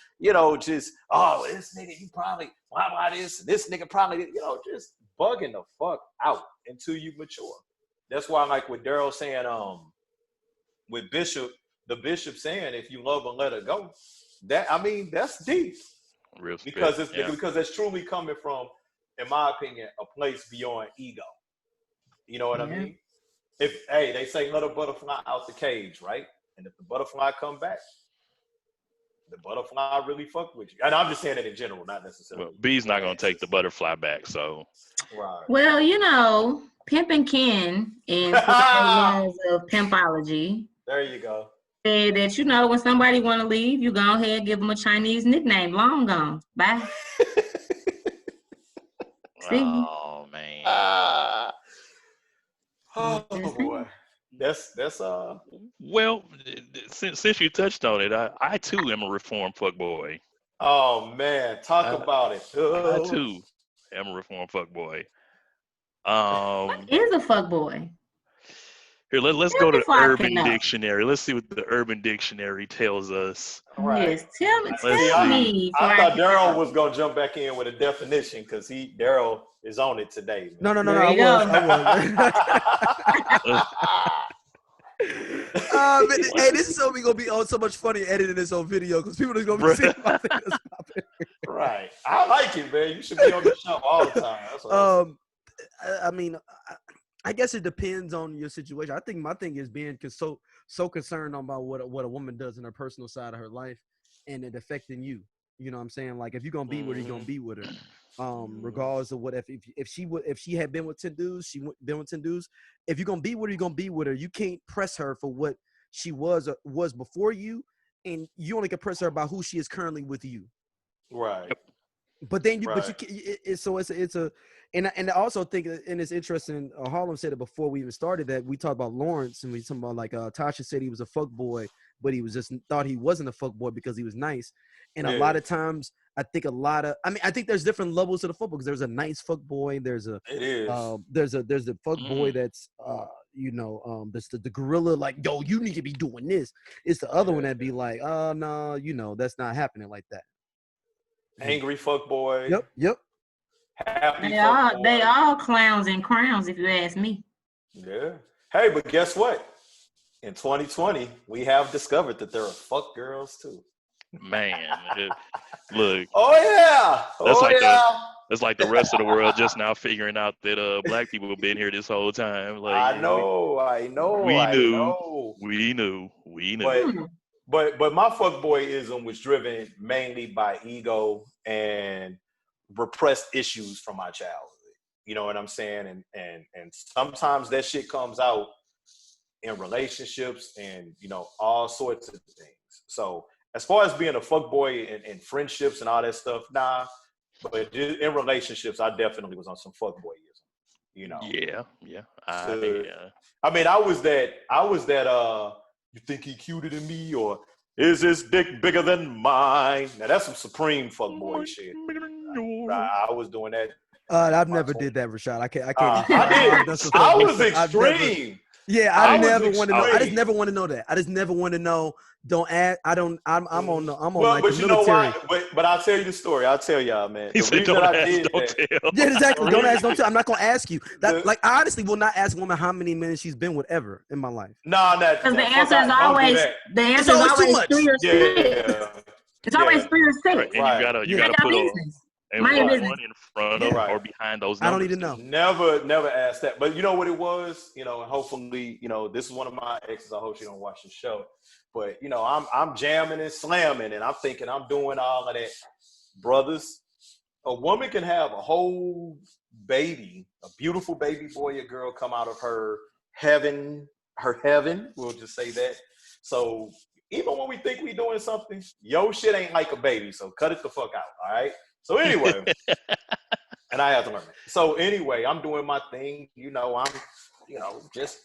S2: just this nigga, you probably why this nigga probably just bugging the fuck out until you mature. That's why, like with Daryl saying, with the bishop saying, if you love her, let her go. That's deep.
S1: Real
S2: Because
S1: spit. Yeah.
S2: because it's truly coming from, in my opinion, a place beyond ego. You know what I mean? They say let a butterfly out the cage, right? And if the butterfly come back, the butterfly really fuck with you. And I'm just saying it in general, not necessarily.
S1: Well, B's not gonna take the butterfly back, so.
S2: Right.
S3: Well, Pimp and Ken in 48 Laws of Pimpology
S2: There you go.
S3: said that, when somebody want to leave, you go ahead and give them a Chinese nickname. Long gone. Bye. See?
S1: Oh man.
S2: Oh boy. That's
S1: Well, since you touched on it, I too am a reformed fuckboy.
S2: oh man, talk about it.
S1: I too am a reformed fuckboy.
S3: What is a fuckboy?
S1: Here, let's
S3: Tell
S1: go
S3: me
S1: to
S3: so I can
S1: Urban
S3: know.
S1: Dictionary. Let's see what the Urban Dictionary tells us.
S2: Right.
S3: Yes, tell
S1: Let's
S3: me.
S1: see.
S2: I thought Daryl was gonna jump back in with a definition because Daryl is on it today. Man.
S4: No.
S3: There
S4: I
S3: you go.
S4: was. Hey, this is so gonna be so much funny editing this whole video because people are gonna be seeing my fingers popping.
S2: Right. I like it, man. You should be on the show all the time. That's what
S4: I mean, I guess it depends on your situation. I think my thing is being so concerned about what a woman does in her personal side of her life and it affecting you. You know what I'm saying? Like if you're gonna be with her, you're gonna be with her. Regardless of what if she had been with 10 dudes, been with 10 dudes. If you're gonna be with her, you're gonna be with her. You can't press her for what she was before you, and you only can press her about who she is currently with you.
S2: right.
S4: But then and I also think, and it's interesting. Harlem said it before we even started that we talked about Lawrence, and we talking about like Tasha said he was a fuck boy, but he was just thought he wasn't a fuck boy because he was nice. And a lot of times, I think there's different levels to the fuck boy because there's a nice fuck boy, there's a there's a fuck boy that's that's the gorilla like, yo, you need to be doing this. It's the other one that be like, oh no, that's not happening like that.
S2: Angry fuck boy.
S4: Yep.
S2: Happy
S3: They
S2: fuck boy.
S3: they all clowns and crowns, if you ask me.
S2: Yeah. Hey, but guess what? In 2020, we have discovered that there are fuck girls too.
S1: Man, look.
S2: Oh yeah.
S1: That's like the rest of the world just now figuring out that black people have been here this whole time. Like
S2: I know.
S1: We knew.
S2: But my fuckboyism was driven mainly by ego and repressed issues from my childhood. You know what I'm saying? And sometimes that shit comes out in relationships and all sorts of things. So as far as being a fuckboy and friendships and all that stuff, nah. But just in relationships, I definitely was on some fuckboyism. You know.
S1: Yeah.
S2: I mean, I was that. You think he cuter than me, or is his dick bigger than mine? Now that's some supreme fuckboy shit. I was doing that.
S4: I've never did that, Rashad. I can't.
S2: I did. I was extreme.
S4: I never want to know. I just never want to know that. I just never want to know. Don't ask. I don't. I'm on. I'm on like the military. Know why?
S2: But I'll tell you the story. I'll tell y'all, man.
S1: He said, "Don't ask, don't tell."
S4: Yeah, exactly. Don't ask, don't tell. I'm not gonna ask you. Like, I honestly will not ask a woman how many men she's been with ever in my life.
S2: Nah,
S3: because the answer is always
S4: it's always too much.
S3: 3 or 6. Yeah. It's always 3 or 6.
S1: Right. And you gotta put one in front of or behind those numbers.
S4: I don't even know.
S2: Never asked that. But you know what it was? You know, and hopefully, you know, this is one of my exes. I hope she don't watch the show. But, you know, I'm jamming and slamming, and I'm thinking I'm doing all of that. Brothers, a woman can have a whole baby, a beautiful baby boy or girl come out of her heaven, we'll just say that. So even when we think we doing something, yo shit ain't like a baby, so cut it the fuck out, all right? So anyway, and I have to learn it. So anyway, I'm doing my thing. You know, I'm, just,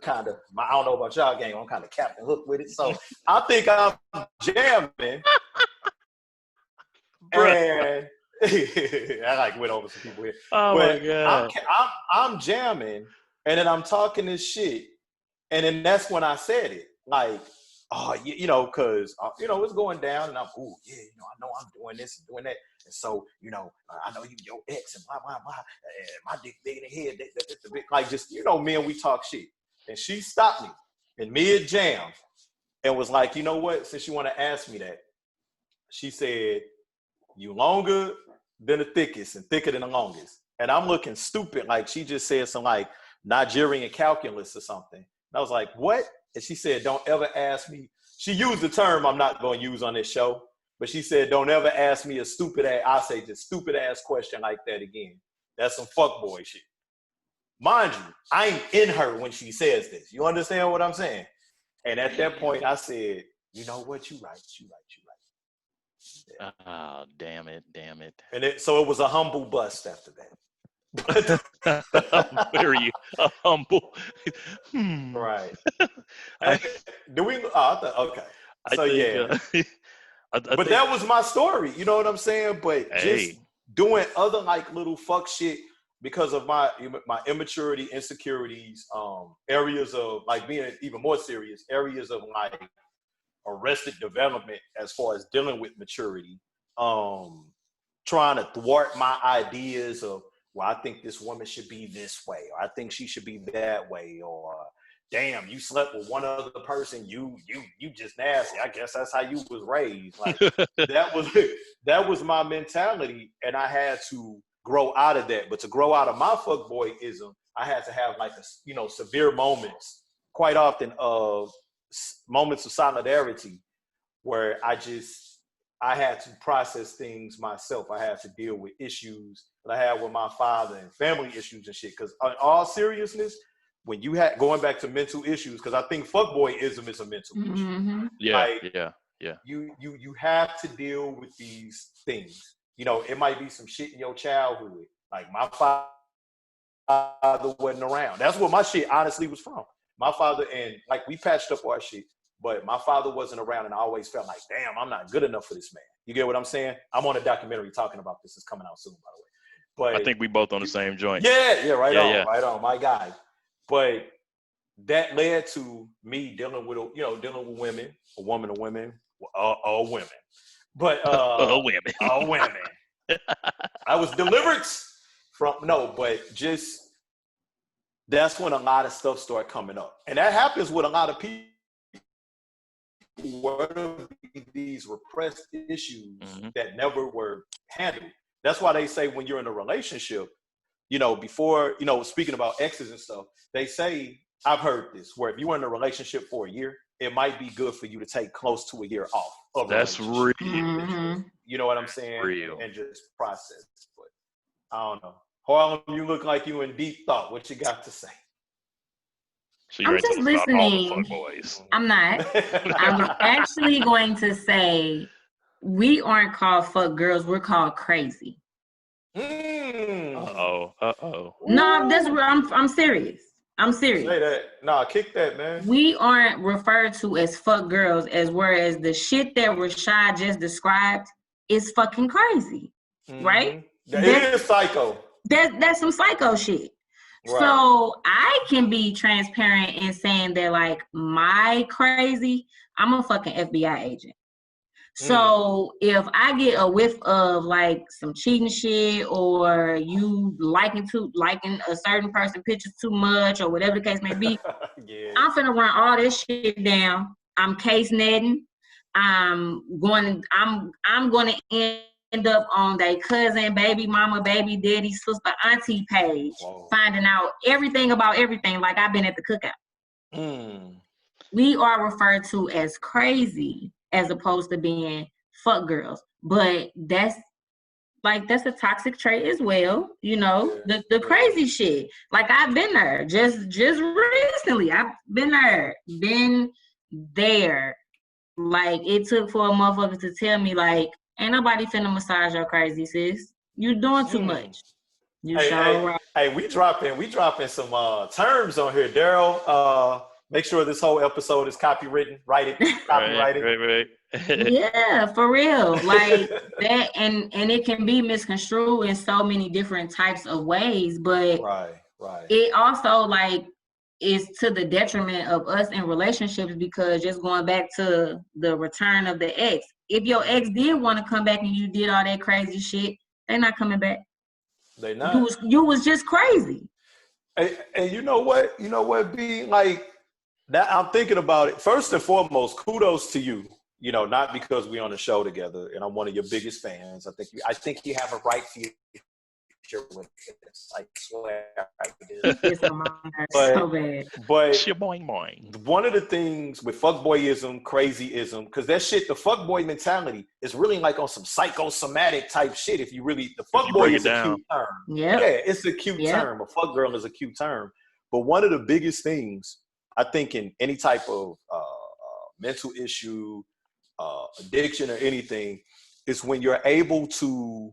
S2: kind of, I don't know about y'all game. I'm kind of Captain Hook with it. So I think I'm jamming. And I like went over some people here.
S1: Oh, but my God.
S2: I'm jamming, and then I'm talking this shit. And then that's when I said it. Like, because, it's going down, and I'm, I know I'm doing this and doing that. And so, I know you, your ex, and blah, blah, blah. And my dick big in the head. Like, just, man, we talk shit. And she stopped me in mid-jam and was like, you know what? Since you want to ask me that, she said, you longer than the thickest and thicker than the longest. And I'm looking stupid. Like, she just said some, like, Nigerian calculus or something. And I was like, what? And she said, don't ever ask me. She used the term I'm not going to use on this show. But she said, don't ever ask me a stupid ass, I say just stupid ass question like that again. That's some fuckboy shit. Mind you, I ain't in her when she says this. You understand what I'm saying? And at that point, I said, you know what? You right.
S1: Yeah. Oh, damn it.
S2: And so it was a humble bust after that.
S1: Very humble.
S2: Right. Okay. But that was my story. You know what I'm saying? But just doing other like little fuck shit because of my immaturity, insecurities, areas of like being even more serious, areas of like arrested development as far as dealing with maturity, trying to thwart my ideas of, well, I think this woman should be this way, or I think she should be that way, or damn, you slept with one other person, you just nasty. I guess that's how you was raised. Like that was my mentality, and I had to grow out of that. But to grow out of my fuckboyism, I had to have like severe moments, quite often moments of solidarity, where I had to process things myself. I had to deal with issues that I had with my father and family issues and shit. Because in all seriousness, when you had going back to mental issues, because I think fuckboyism is a mental issue.
S1: Yeah,
S2: yeah. You have to deal with these things. It might be some shit in your childhood. Like my father wasn't around. That's what my shit honestly was from. My father, and like we patched up our shit, but my father wasn't around, and I always felt like, damn, I'm not good enough for this man. You get what I'm saying? I'm on a documentary talking about this. It's coming out soon, by the way. But
S1: I think we both on the same joint.
S2: Yeah, right on, my guy. But that led to me dealing with women, a woman of women, all women. But
S1: women.
S2: All women. I was delivered but just that's when a lot of stuff started coming up. And that happens with a lot of people. Were these repressed issues that never were handled. That's why they say when you're in a relationship, before, speaking about exes and stuff, they say, I've heard this, where if you were in a relationship for a year, it might be good for you to take close to a year off.
S1: That's real.
S2: You know what I'm saying?
S1: Real.
S2: And just process. But I don't know. Harlem, you look like you in deep thought. What you got to say?
S1: So you're
S3: I'm
S1: into
S3: just
S1: all the
S3: listening.
S1: fuck boys.
S3: I'm not. I'm actually going to say we aren't called fuck girls. We're called crazy.
S1: Uh-oh.
S3: No, that's where I'm serious. I'm serious.
S2: Say that. Nah, kick that, man.
S3: We aren't referred to as fuck girls, as whereas the shit that Rashad just described is fucking crazy, right?
S2: It is psycho.
S3: That's some psycho shit.
S2: Right.
S3: So I can be transparent in saying that, like, my crazy, I'm a fucking FBI agent. So if I get a whiff of like some cheating shit, or you liking a certain person pictures too much, or whatever the case may be, I'm finna run all this shit down. I'm case netting. I'm going to end up on their cousin, baby mama, baby daddy, sister, auntie page, finding out everything about everything, like I've been at the cookout. We are referred to as crazy as opposed to being fuck girls. But that's a toxic trait as well, you know, the crazy shit. Like, I've been there just recently. I've been there. Like, it took for a motherfucker to tell me, like, ain't nobody finna massage your crazy, sis. You doing too much. You right.
S2: Hey, we dropping some terms on here, Daryl. Make sure this whole episode is copywritten. Write it, copyright it.
S1: Right.
S3: Yeah, for real. Like that, and it can be misconstrued in so many different types of ways, but
S2: right.
S3: It also, like, is to the detriment of us in relationships, because just going back to the return of the ex, if your ex did want to come back and you did all that crazy shit, they're not coming back.
S2: They not.
S3: You was just crazy.
S2: And you know what, B, like that, I'm thinking about it. First and foremost, kudos to you. You know, not because we're on the show together and I'm one of your biggest fans. I think you have a right future with this. I swear I do.
S3: So bad.
S2: But
S1: boing.
S2: One of the things with fuckboyism, crazyism, because that shit, the fuckboy mentality is really like on some psychosomatic type shit. If you really, the fuckboy is a cute term.
S3: Yep.
S2: Yeah, it's a cute term. A fuck girl is a cute term. But one of the biggest things, I think, in any type of mental issue, addiction, or anything, is when you're able to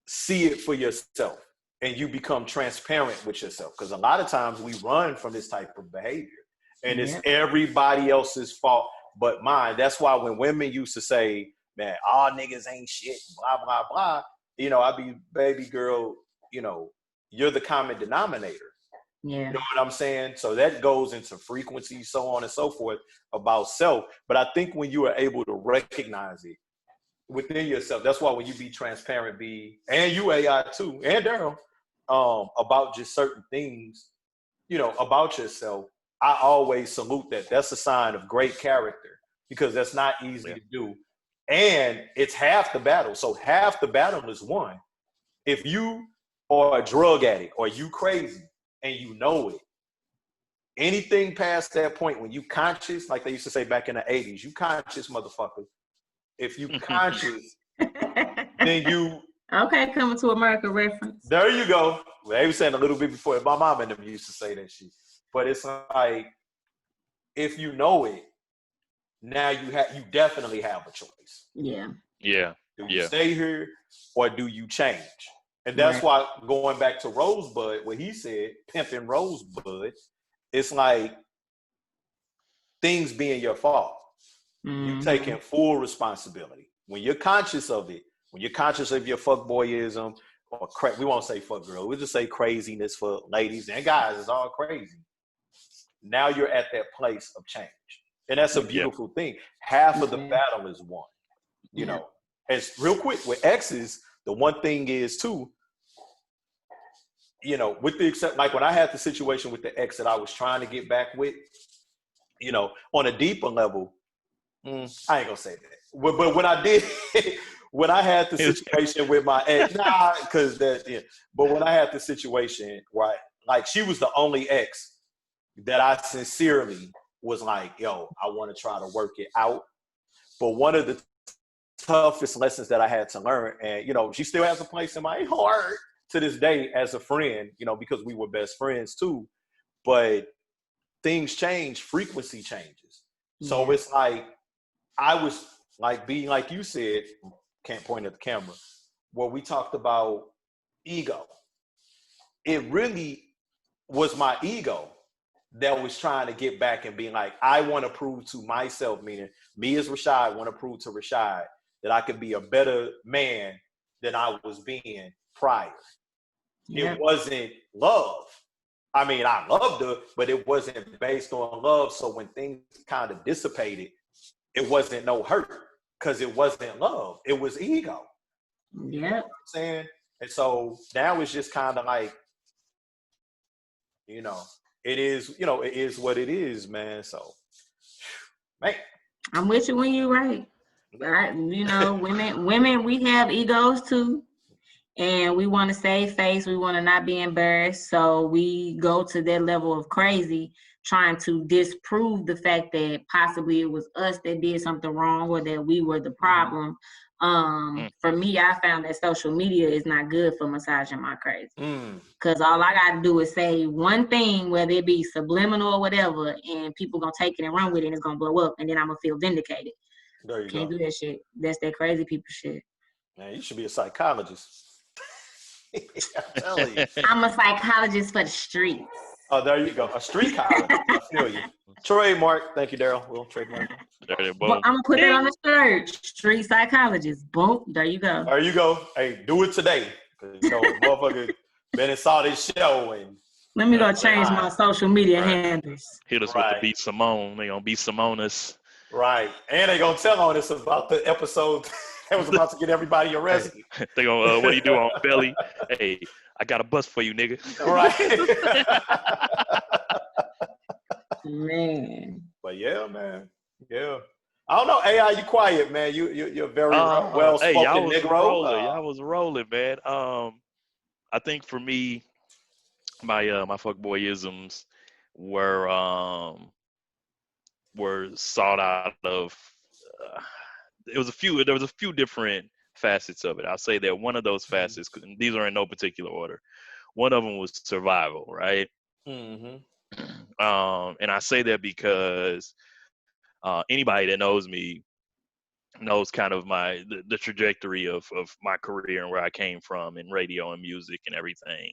S2: see it for yourself and you become transparent with yourself. Because a lot of times we run from this type of behavior and it's everybody else's fault but mine. That's why when women used to say, man, all niggas ain't shit, blah, blah, blah, you know, I'd be, baby girl, you know, you're the common denominator.
S3: Yeah.
S2: You know what I'm saying? So that goes into frequency, so on and so forth, about self. But I think when you are able to recognize it within yourself, that's why when you be transparent, and you AI too, and Daryl, about just certain things, you know, about yourself, I always salute that. That's a sign of great character, because that's not easy to do. And it's half the battle. So half the battle is won. If you are a drug addict or you crazy and you know it, anything past that point when you conscious, like they used to say back in the 80s, you conscious, motherfucker. If you conscious, then you...
S3: Okay, Coming to America reference.
S2: There you go. Well, they were saying a little bit before. My mom and them used to say that shit. But it's like, if you know it, now you definitely have a choice.
S3: Yeah.
S2: Do you stay here or do you change? And that's why, going back to Rosebud, what he said, pimping Rosebud, it's like things being your fault. You taking full responsibility. When you're conscious of it, when you're conscious of your fuckboyism, or we won't say fuck girl, we'll just say craziness for ladies and guys, it's all crazy. Now you're at that place of change. And that's a beautiful thing. Half of the battle is won. You know, as real quick with exes, the one thing is too, you know, with the except, like when I had the situation with the ex that I was trying to get back with, you know, on a deeper level, I ain't gonna say that. But when I did, when I had the situation with my ex, but when I had the situation, right, like she was the only ex that I sincerely was like, yo, I want to try to work it out. But one of the toughest lessons that I had to learn, and, you know, she still has a place in my heart to this day as a friend, you know, because we were best friends too. But things change, frequency changes. So it's like I was like being like you said, can't point at the camera, where we talked about ego. It really was my ego that was trying to get back and being like, I want to prove to myself, meaning me as Rashad, want to prove to Rashad that I could be a better man than I was being prior. It wasn't love. I mean, I loved her, but it wasn't based on love. So when things kind of dissipated, it wasn't no hurt because it wasn't love. It was ego.
S3: Yeah.
S2: You know what I'm saying? And so now it's just kind of like, you know, it is what it is, man. So, man.
S3: I'm with you when you're right. Women, we have egos too. And we want to save face. We want to not be embarrassed. So we go to that level of crazy, trying to disprove the fact that possibly it was us that did something wrong or that we were the problem. For me, I found that social media is not good for massaging my crazy. Because all I got to do is say one thing, whether it be subliminal or whatever, and people going to take it and run with it, and it's going to blow up, and then I'm going to feel vindicated.
S2: There you
S3: Can't
S2: go.
S3: do that shit. That's that crazy people shit.
S2: Man, you should be a psychologist. I'm telling you.
S3: I'm a psychologist for the streets.
S2: Oh, there you go. A street psychologist. I feel you. Trademark. Thank you, Daryl. We'll trademark.
S3: Well, I'm gonna put that on the shirt. Street psychologist. Boom. There you go.
S2: There you go. Hey, do it today. Because motherfucker been and saw this show and
S3: let me go change my social media handles.
S1: Hit us with the B Simone. They gonna be Simonis.
S2: Right. And they gonna tell on us about the episode that was about to get everybody arrested.
S1: They gonna what do you do on Belly? Hey, I got a bus for you, nigga.
S2: Right.
S3: Man.
S2: But yeah, man. Yeah. I don't know. AI, you quiet, man. You're very well spoken,
S1: hey, y'all was
S2: Negro.
S1: Rolling. Y'all was rolling, man. I think for me, my fuckboyisms were sought out of. There was a few different facets of it. I'll say that one of those facets, these are in no particular order. One of them was survival, right?
S2: Mm-hmm.
S1: And I say that because anybody that knows me knows kind of the trajectory of my career and where I came from in radio and music and everything.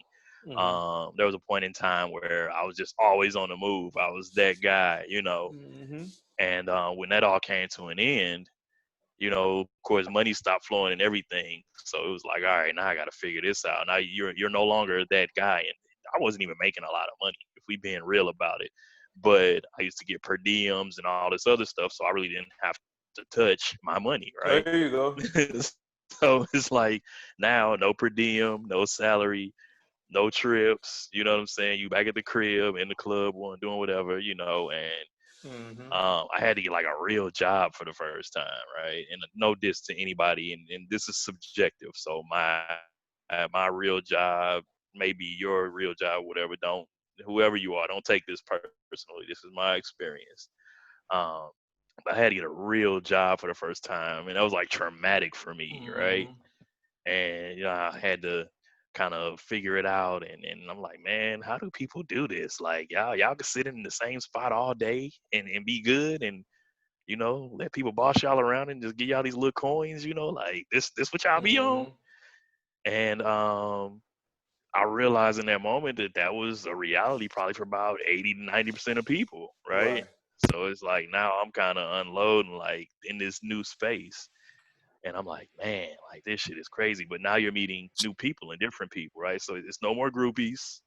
S1: Mm-hmm. There was a point in time where I was just always on the move. I was that guy,
S2: Mm-hmm.
S1: And when that all came to an end, of course, money stopped flowing and everything. So it was like, all right, now I got to figure this out. Now you're no longer that guy. And I wasn't even making a lot of money, if we being real about it. But I used to get per diems and all this other stuff. So I really didn't have to touch my money, right?
S2: There you go.
S1: So it's like now no per diem, no salary, no trips. You know what I'm saying? You back at the crib, in the club, doing whatever, and
S2: mm-hmm.
S1: I had to get like a real job for the first time, right? And no diss to anybody, and this is subjective. So my real job, maybe your real job, whatever. Whoever you are, don't take this personally. This is my experience. I had to get a real job for the first time, and that was like traumatic for me,
S2: mm-hmm.
S1: right? And I had to kind of figure it out, and I'm like, man, how do people do this? Like y'all can sit in the same spot all day and be good, and let people boss y'all around and just give y'all these little coins, like this what y'all be on. And I realized in that moment that was a reality probably for about 80 to 90% of people, right? So it's like now I'm kind of unloading like in this new space. And I'm like, man, like this shit is crazy. But now you're meeting new people and different people, right? So it's no more groupies,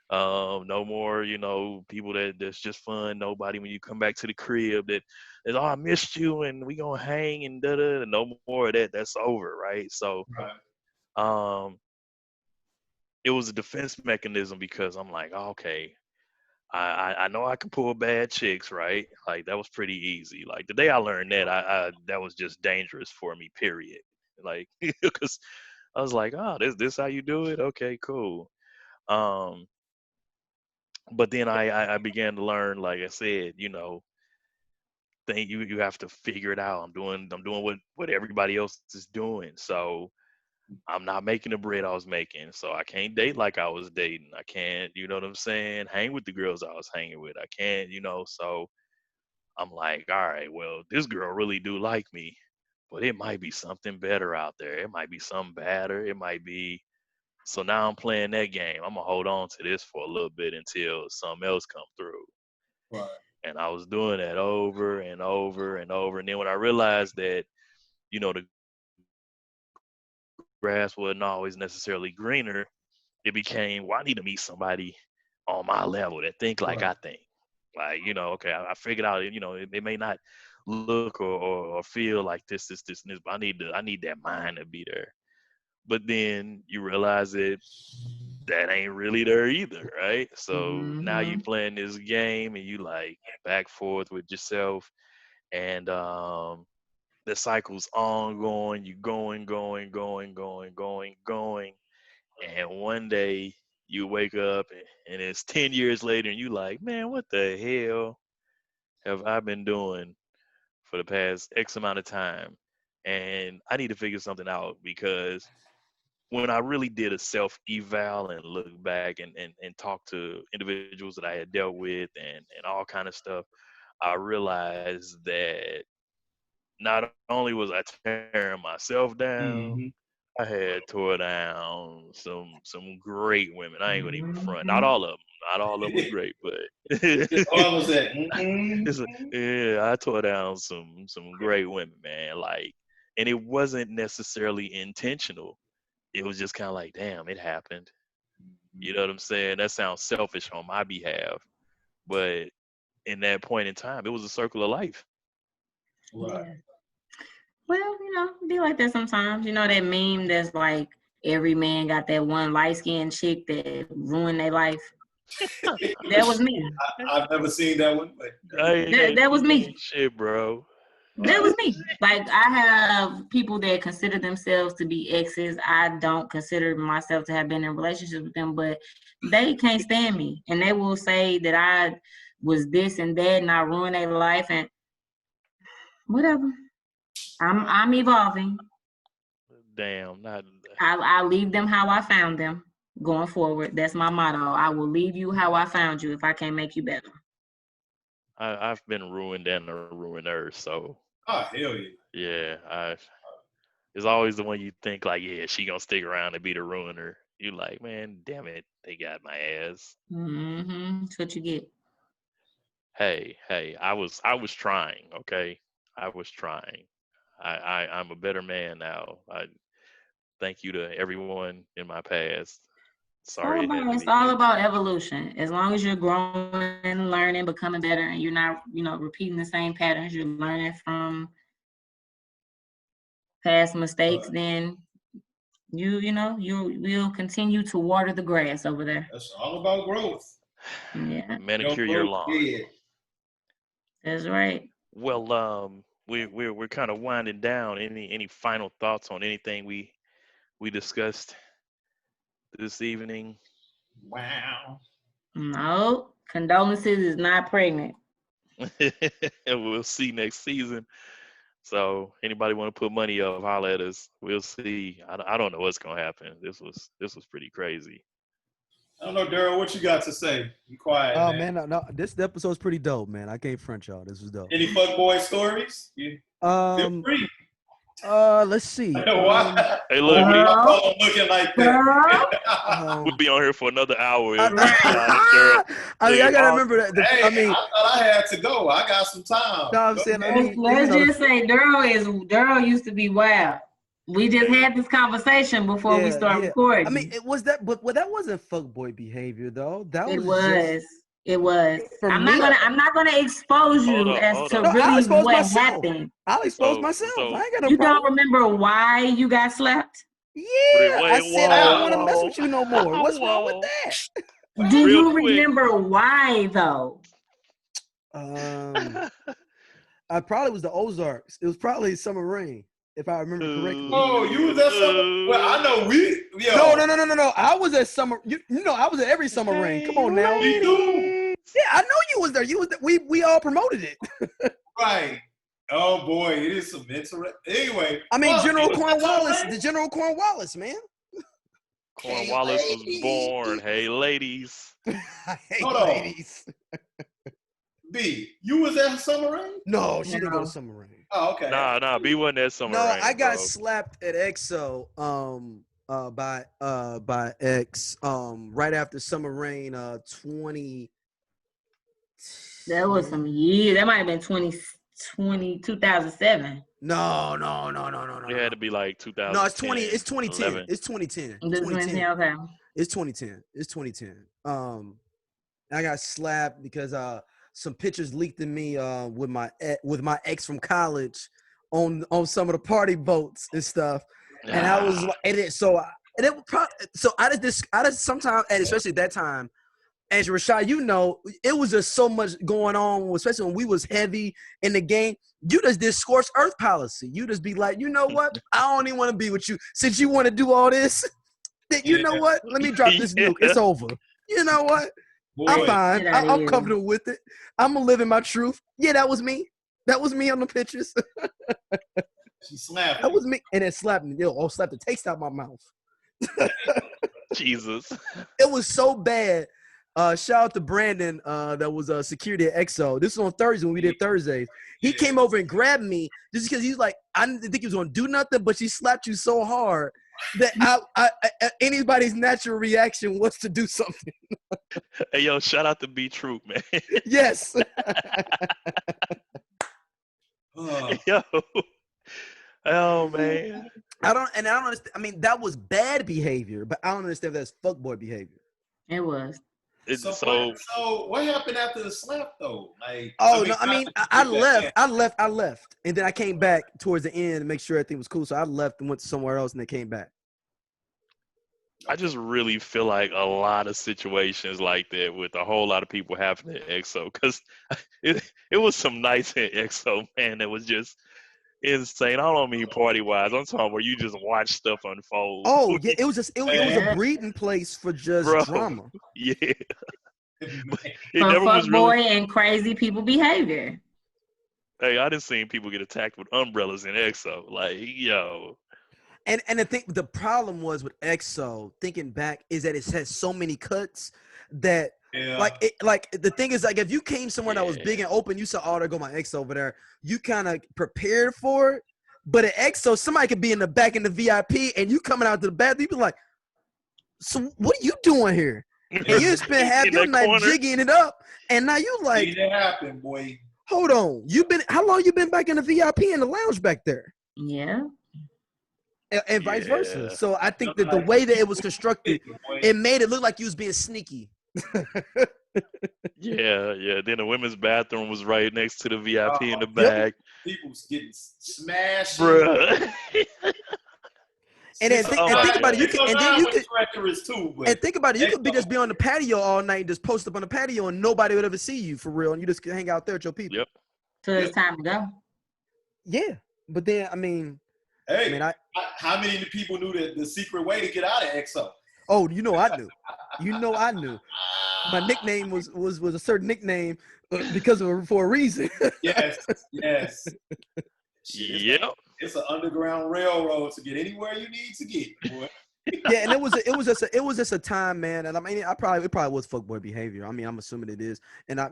S1: no more, people that's just fun. Nobody when you come back to the crib that is, oh, I missed you and we gonna hang and da da. No more of that. That's over, right? So, it was a defense mechanism because I'm like, oh, okay, I know I can pull bad chicks, right? Like that was pretty easy. Like the day I learned that, I that was just dangerous for me. Period. Like because I was like, oh, this how you do it? Okay, cool. But then I began to learn, like I said, think you have to figure it out. I'm doing what everybody else is doing. So I'm not making the bread I was making, so I can't date like I was dating. I can't, you know what I'm saying, hang with the girls I was hanging with. I can't, so I'm like, all right, well, this girl really do like me, but it might be something better out there. It might be something better. It might be. So now I'm playing that game. I'm gonna hold on to this for a little bit until something else come through.
S5: Right.
S1: And I was doing that over and over and over. And then when I realized that, the grass wasn't always necessarily greener, it became, well, I need to meet somebody on my level that think like
S5: Right.
S1: I think. Like, okay, I figured out, it may not look or feel like this, and this, but I need that mind to be there. But then you realize that ain't really there either, right? So now you
S3: Mm-hmm.
S1: playing this game and you like back forth with yourself, and the cycle's ongoing. You going, and one day you wake up and it's 10 years later and you like, man, what the hell have I been doing for the past X amount of time? And I need to figure something out, because when I really did a self eval and look back and talk to individuals that I had dealt with and all kind of stuff, I realized that not only was I tearing myself down,
S5: Mm-hmm.
S1: I had tore down some great women. I ain't gonna even front. Not
S3: Mm-hmm.
S1: all of them. Not all of them was great, but
S5: All was that. Mm-hmm.
S1: yeah, I tore down some great women, man. Like, and it wasn't necessarily intentional. It was just kind of like, damn, it happened. You know what I'm saying? That sounds selfish on my behalf, but in that point in time, it was a circle of life.
S5: Right.
S3: Yeah. Well, it be like that sometimes. You know that meme that's like every man got that one light skinned chick that ruined their life. That was me.
S5: I've never seen that one, but
S1: I ain't
S3: That was me.
S1: shit, bro.
S3: That was me. Like, I have people that consider themselves to be exes. I don't consider myself to have been in relationships with them, but they can't stand me. And they will say that I was this and that and I ruined their life, and whatever. I'm evolving.
S1: Damn, not.
S3: I leave them how I found them going forward. That's my motto. I will leave you how I found you if I can't make you better.
S1: I've been ruined and a ruiner, so
S5: oh hell yeah.
S1: yeah, it's always the one you think like, yeah, she gonna stick around and be the ruiner. You like, man, damn it, they got my ass.
S3: Mm-hmm. That's what you get.
S1: Hey, I was trying, okay? I was trying. I'm a better man now. I thank you to everyone in my past. Sorry it had to
S3: It's
S1: be
S3: all
S1: me.
S3: about evolution. As long as you're growing, learning, becoming better, and you're not, repeating the same patterns, you're learning from past mistakes, then you will continue to water the grass over there.
S5: That's all about growth.
S3: Yeah,
S5: Don't
S1: Manicure your
S5: grow
S1: lawn.
S5: dead.
S3: that's right.
S1: Well, we're kind of winding down. Any final thoughts on anything we discussed this evening?
S5: Wow.
S3: No, condolences is not pregnant.
S1: And we'll see next season. So anybody want to put money up, holler at us. We'll see. I don't know what's gonna happen. This was pretty crazy.
S5: I don't know, Daryl, what you got to say? You quiet,
S4: Oh
S5: man.
S4: man, no, this episode's pretty dope, man. I can't front y'all. This was dope.
S5: Any fuckboy stories? You feel free.
S4: Let's see.
S5: Why?
S1: Hey, look,
S5: I'm looking like that.
S1: we'll be on here for another hour.
S4: I mean, I gotta remember that.
S5: Hey, I thought I had to go. I got some time.
S4: No, I'm saying,
S3: Let's just say Daryl used to be wild. We just had this conversation before we started recording.
S4: I mean, it was that, but that wasn't fuckboy behavior though. That
S3: It
S4: was
S3: was. It was.
S4: For
S3: I'm
S4: me,
S3: not gonna expose you as to really what happened.
S4: I'll expose myself. I ain't got no
S3: You
S4: problem.
S3: don't remember why you got slapped?
S4: Yeah, I said I don't want to mess with you no more. What's wrong with that?
S3: Do you remember why though?
S4: I probably was the Ozarks. It was probably Summer Rain, if I remember correctly.
S5: Oh, you was at Summer? Well, I know
S4: No. I was at Summer. I was at every Summer Rain. Come on now.
S5: Me too.
S4: Yeah, I know you was there. You was there. We all promoted it.
S5: Right. Oh boy, it is some interesting. Anyway,
S4: I mean, General
S5: it was
S4: Cornwallis,
S5: Summer
S4: the General Cornwallis, man.
S1: Cornwallis was born. Hey, ladies.
S4: Hey,
S5: Hold on.
S4: ladies.
S5: B, you was at Summer Rain?
S4: No, she didn't go to
S3: No.
S4: Summer Rain.
S5: Oh, okay.
S1: Nah. B wasn't that summer
S4: No, I
S1: rain,
S4: got
S1: bro.
S4: slapped at EXO by X right after Summer Rain 20.
S3: That was some years. That might have been 2007.
S4: No.
S1: It had to be like
S4: No, it's 20.
S1: 2010,
S4: It's 2010.
S1: 11.
S4: It's 2010.
S3: This
S4: 2010.
S3: okay.
S4: It's 2010. It's 2010. I got slapped because some pictures leaked in me with my ex from college on some of the party boats and stuff, and I was like, I just sometimes, and especially at that time, as Rashad, you know, it was just so much going on, especially when we was heavy in the game. You just did scorched earth policy. You just be like, you know what? I don't even want to be with you since you want to do all this. You know what? Let me drop this nuke. It's over. You know what?
S5: Boy,
S4: I'm fine.
S3: Get outta
S4: I'm
S3: here.
S4: comfortable with it. I'm gonna live in my truth. Yeah, that was me. That was me on the pictures.
S5: she slapped
S4: That
S5: you.
S4: was me. And it slapped me. Slapped the taste out my mouth.
S1: Jesus.
S4: It was so bad. Shout out to Brandon that was security at EXO. This was on Thursday when we did Thursdays. He
S5: Yeah.
S4: came over and grabbed me just because he's like, I didn't think he was gonna do nothing, but she slapped you so hard that I anybody's natural reaction was to do something.
S1: Hey, yo, shout out to B Troop, man.
S4: Yes.
S1: Yo. Oh, man.
S4: I don't understand. I mean, that was bad behavior, but I don't understand if that's fuckboy behavior.
S3: It was.
S5: So what happened after the slap though? Like,
S4: I left, and then I came back towards the end to make sure everything was cool. So I left and went somewhere else, and then came back.
S1: I just really feel like a lot of situations like that with a whole lot of people happening in EXO, because it was some nights in EXO, man, that was just insane. I don't mean party wise. I'm talking where you just watch stuff unfold.
S4: Oh yeah, it was a breeding place for just
S1: Bro.
S4: drama.
S1: Yeah.
S3: For
S1: It never was
S3: fuckboy
S1: really.
S3: and crazy people behavior.
S1: Hey, I done seen people get attacked with umbrellas in EXO. Like, yo.
S4: And the problem was with EXO, thinking back, is that it has so many cuts that like the thing is, like, if you came somewhere that was big and open, you saw, oh, there go my EXO over there, you kind of prepared for it. But at EXO, somebody could be in the back in the VIP and you coming out to the bathroom, you be like, so what are you doing here? And you spent half your night jigging it up, and now you like,
S5: it happened, boy.
S4: hold on, how long you been back in the VIP in the lounge back there?
S3: Yeah.
S4: And vice versa. So I think that the way that it was constructed, it made it look like you was being sneaky.
S1: Yeah. Then the women's bathroom was right next to the VIP in the back.
S5: People was getting smashed.
S1: Bruh.
S4: And then think about it. You could think about it. You could just be on the patio all night and just post up on the patio and nobody would ever see you for real, and you just could hang out there with your people.
S1: Yep.
S3: So it's time to go.
S4: Yeah, but then I mean,
S5: how many people knew the secret way to get out of EXO?
S4: Oh, I knew. I knew. My nickname was a certain nickname for a reason.
S5: Yes.
S1: Yep.
S5: It's an underground railroad to get anywhere you need to get, boy.
S4: Yeah, and it was just a time, man. And I mean, it probably was fuckboy behavior. I mean, I'm assuming it is. And I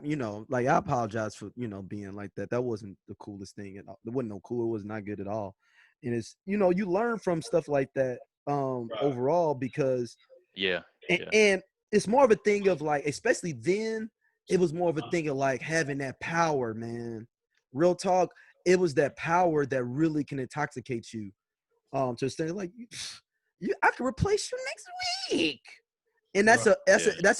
S4: apologize for being like that. That wasn't the coolest thing. It wasn't no cool. It was not good at all. And it's you learn from stuff like that overall, because and it's more of a thing of like, especially then, it was more of a thing of like having that power, man. Real talk, it was that power that really can intoxicate you. To say like, I can replace you next week, and that's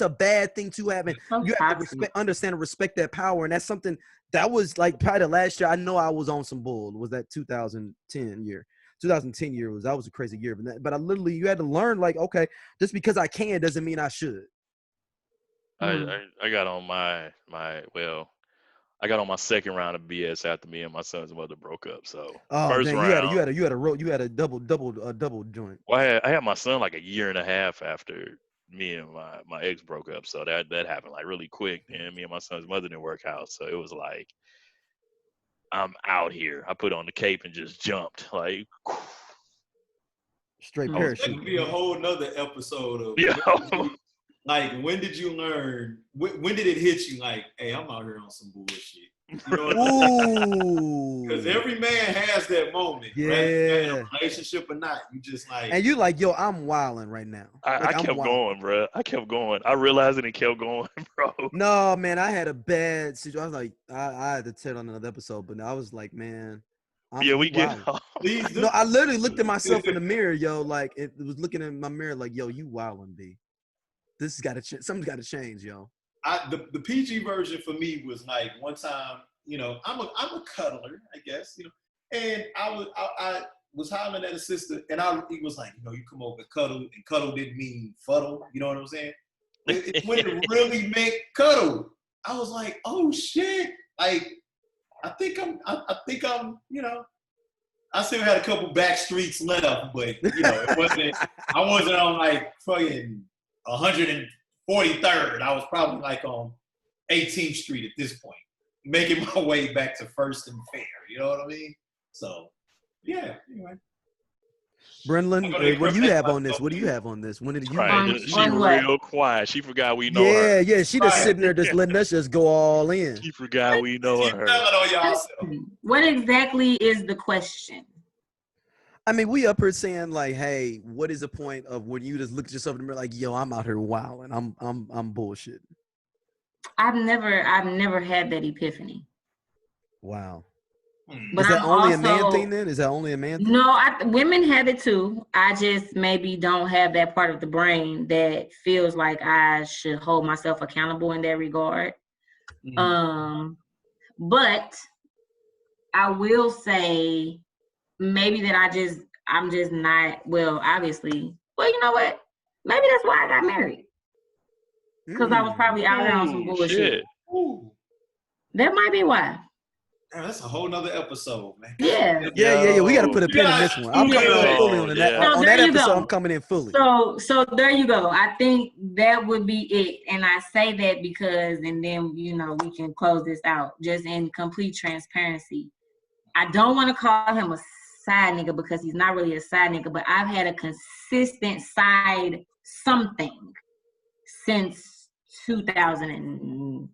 S4: a bad thing to have. And you have to understand and respect that power, and that's something that was like probably the last year I know I was on some bull. Was that 2010 year? 2010 year was a crazy year, but I literally, you had to learn like, okay, just because I can doesn't mean I should.
S1: I got on my I got on my second round of BS after me and my son's mother broke up. So first round,
S4: you had a double joint.
S1: Well, I had my son like a year and a half after me and my ex broke up. So that happened like really quick. And me and my son's mother didn't work out. So it was like I'm out here. I put on the cape and just jumped. Like,
S4: Straight
S1: I was-
S5: That
S4: parachute.
S5: could be a whole nother episode of
S1: yo,
S5: when did you learn? When did it hit you? Like, hey, I'm out here on some bullshit. You know what I'm saying? Because
S4: Ooh.
S5: every man has that moment,
S4: Yeah.
S5: right? In a relationship or not, you just like.
S4: And you like, yo, I'm wilding right now.
S1: I
S4: Like, I'm
S1: kept
S4: wilding.
S1: going, bro. I kept going. I realized it and kept going, bro.
S4: No, man, I had a bad situation. I was like, I had to tell it on another episode, but I was like, man,
S1: Yeah, we get
S4: wilding.
S1: off.
S5: Please do.
S4: No, I literally looked at myself in the mirror, yo, like it was looking in my mirror, like, yo, you wilding, B. This has got to something's got to change, yo.
S5: The PG version for me was like one time, you know, I'm a cuddler, I guess, you know, and I was hollering at a sister, and he was like, you know, you come over and cuddle didn't mean fuddle, you know what I'm saying? It's when it really meant cuddle. I was like, oh shit, like I think I'm, you know, I still had a couple back streets left, but you know, I wasn't on like fucking 143rd. I was probably like on 18th Street at this point, making my way back to First and Fair. You know what I mean? So, yeah. Anyway,
S4: Brenlin, what do you have on this? What do you have on this? When did you?
S1: Right. She
S3: On what?
S1: real quiet. She forgot we know her.
S4: Yeah, she just
S5: Right.
S4: sitting there, just letting us just go all in.
S1: She forgot we know
S5: keep
S1: her.
S5: telling on y'all.
S3: What exactly is the question?
S4: I mean, we up here saying like, hey, what is the point of when you just look at yourself in the mirror like, yo, I'm out here wilding, I'm bullshit.
S3: I've never had that epiphany.
S4: Wow.
S3: But
S4: Is that
S3: I'm
S4: only a man
S3: also-
S4: thing then? Is that only a man thing?
S3: No, women have it too. I just maybe don't have that part of the brain that feels like I should hold myself accountable in that regard. But I will say maybe that I'm just not, well, obviously, well, you know what? Maybe that's why I got married. Because I was probably out here on some bullshit.
S1: Shit.
S5: Ooh.
S3: That might be why.
S5: Man, that's a whole nother episode, man.
S3: Yeah.
S4: Yeah. We got to put a
S5: You
S4: pin in
S5: guys-
S4: this one. I'm coming in fully on that.
S1: Yeah.
S3: So
S4: On
S3: there
S4: that
S3: you
S4: episode,
S3: go.
S4: I'm coming in fully.
S3: So there you go. I think that would be it. And I say that because, and then, you know, we can close this out just in complete transparency. I don't want to call him a side nigga because he's not really a side nigga, but I've had a consistent side something since 2010.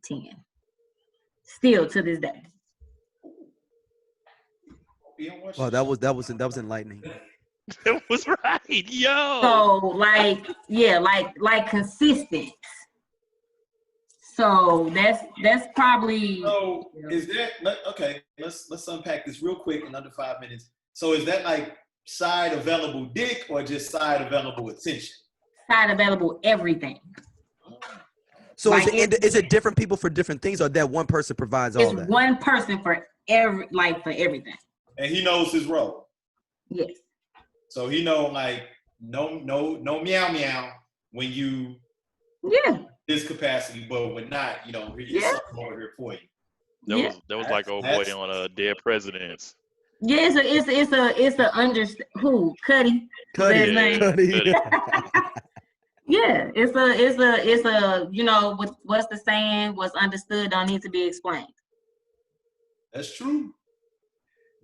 S3: Still to this day.
S4: Oh, that was enlightening.
S1: That was right. Yo.
S3: So like, yeah, like consistent. So that's probably.
S5: So is that okay? Let's unpack this real quick in under 5 minutes. So is that like side available dick or just side available attention?
S3: Side available everything.
S4: So
S3: Like
S4: is it different people for different things, or that one person provides all
S3: It's
S4: that?
S3: one person for everything.
S5: And he knows his role.
S3: Yes.
S5: So he know like no meow meow when you
S3: Yeah.
S5: this capacity, but when not, you know, here's
S3: Yeah.
S5: something over here for you.
S1: That was like old boy on Dead Presidents.
S3: Yeah, it's a who? Cuddy.
S4: Cuddy.
S3: His name.
S4: Cuddy.
S3: Yeah, it's a you know what's the saying? What's understood don't need to be explained.
S5: That's true.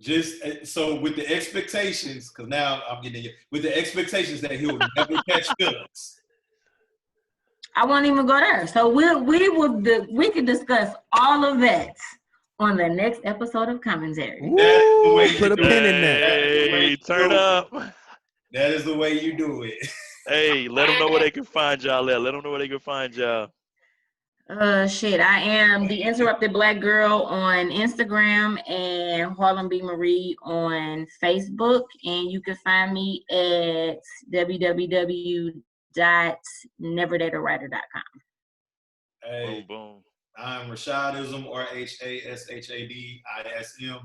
S5: Just so with the expectations, because now I'm getting with the expectations that he'll never catch feelings.
S3: I won't even go there. So we can discuss all of that on the next episode of Commentary.
S4: Ooh, put a pin in that.
S1: Hey, turn up.
S5: That is the way you do it.
S1: Hey, let them know where they can find y'all at. Let them know where they can find y'all.
S3: Shit, I am the Interrupted Black Girl on Instagram and Harlem B. Marie on Facebook. And you can find me at www.neverdatawriter.com.
S5: Hey,
S1: Boom, boom.
S5: I'm Rashadism, RHASHADISM,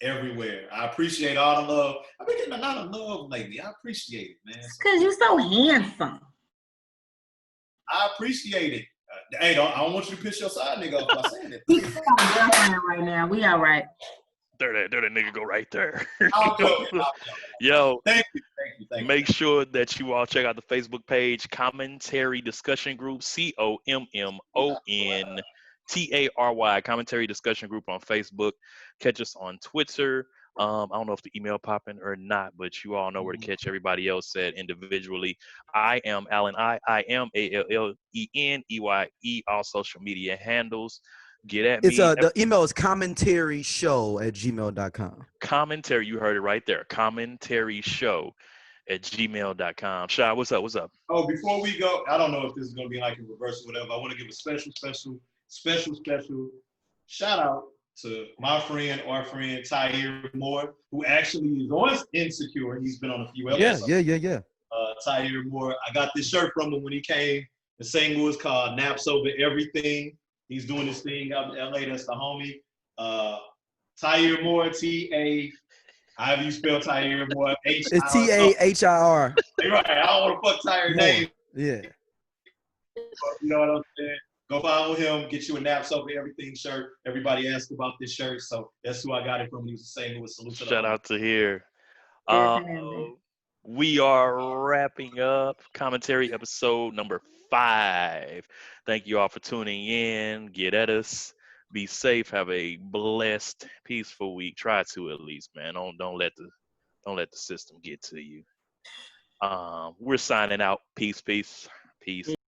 S5: everywhere. I appreciate all the love. I've been getting a lot of love lately. I appreciate it, man.
S3: Because you're so handsome.
S5: I appreciate it. Hey, I don't want you to piss your side nigga off by saying it.
S3: He's got a girlfriend right now. We all right.
S1: There that nigga go right there.
S5: I'll joke.
S1: Yo,
S5: Thank you.
S1: make sure that you all check out the Facebook page, Commentary Discussion Group, COMMON TARY, Commentary Discussion Group on Facebook. Catch us on Twitter. I don't know if the email popping or not, but you all know where to catch everybody else at individually. I am Allen I am ALLENEYE, all social media handles. Get at
S4: It's
S1: me.
S4: the email is commentaryshow@gmail.com.
S1: Commentary, you heard it right there. Commentaryshow@gmail.com. Shy, what's up? What's up?
S5: Oh, before we go, I don't know if this is gonna be like in reverse or whatever. I want to give a special shout out to my friend, our friend Tyre Moore, who actually is on Insecure. He's been on a few episodes.
S4: Yeah.
S5: Tyre Moore. I got this shirt from him when he came. The St. Louis called Naps Over Everything. He's doing this thing out in LA. That's the homie. Tyre Moore, T-A, however you spell Tyre Moore, H.
S4: It's TAHIR.
S5: Right. I don't want to fuck Tyre's name.
S4: Yeah.
S5: You know what I'm saying? Go follow him, get you a Naps Over Everything shirt. Everybody asked about this shirt, so that's who I got it from. He was the St. Louis. Salute to
S1: Shout out to here.
S3: Definitely.
S1: We are wrapping up commentary episode number 5. Thank you all for tuning in. Get at us. Be safe. Have a blessed, peaceful week. Try to at least, man. Don't let the system get to you. We're signing out. Peace.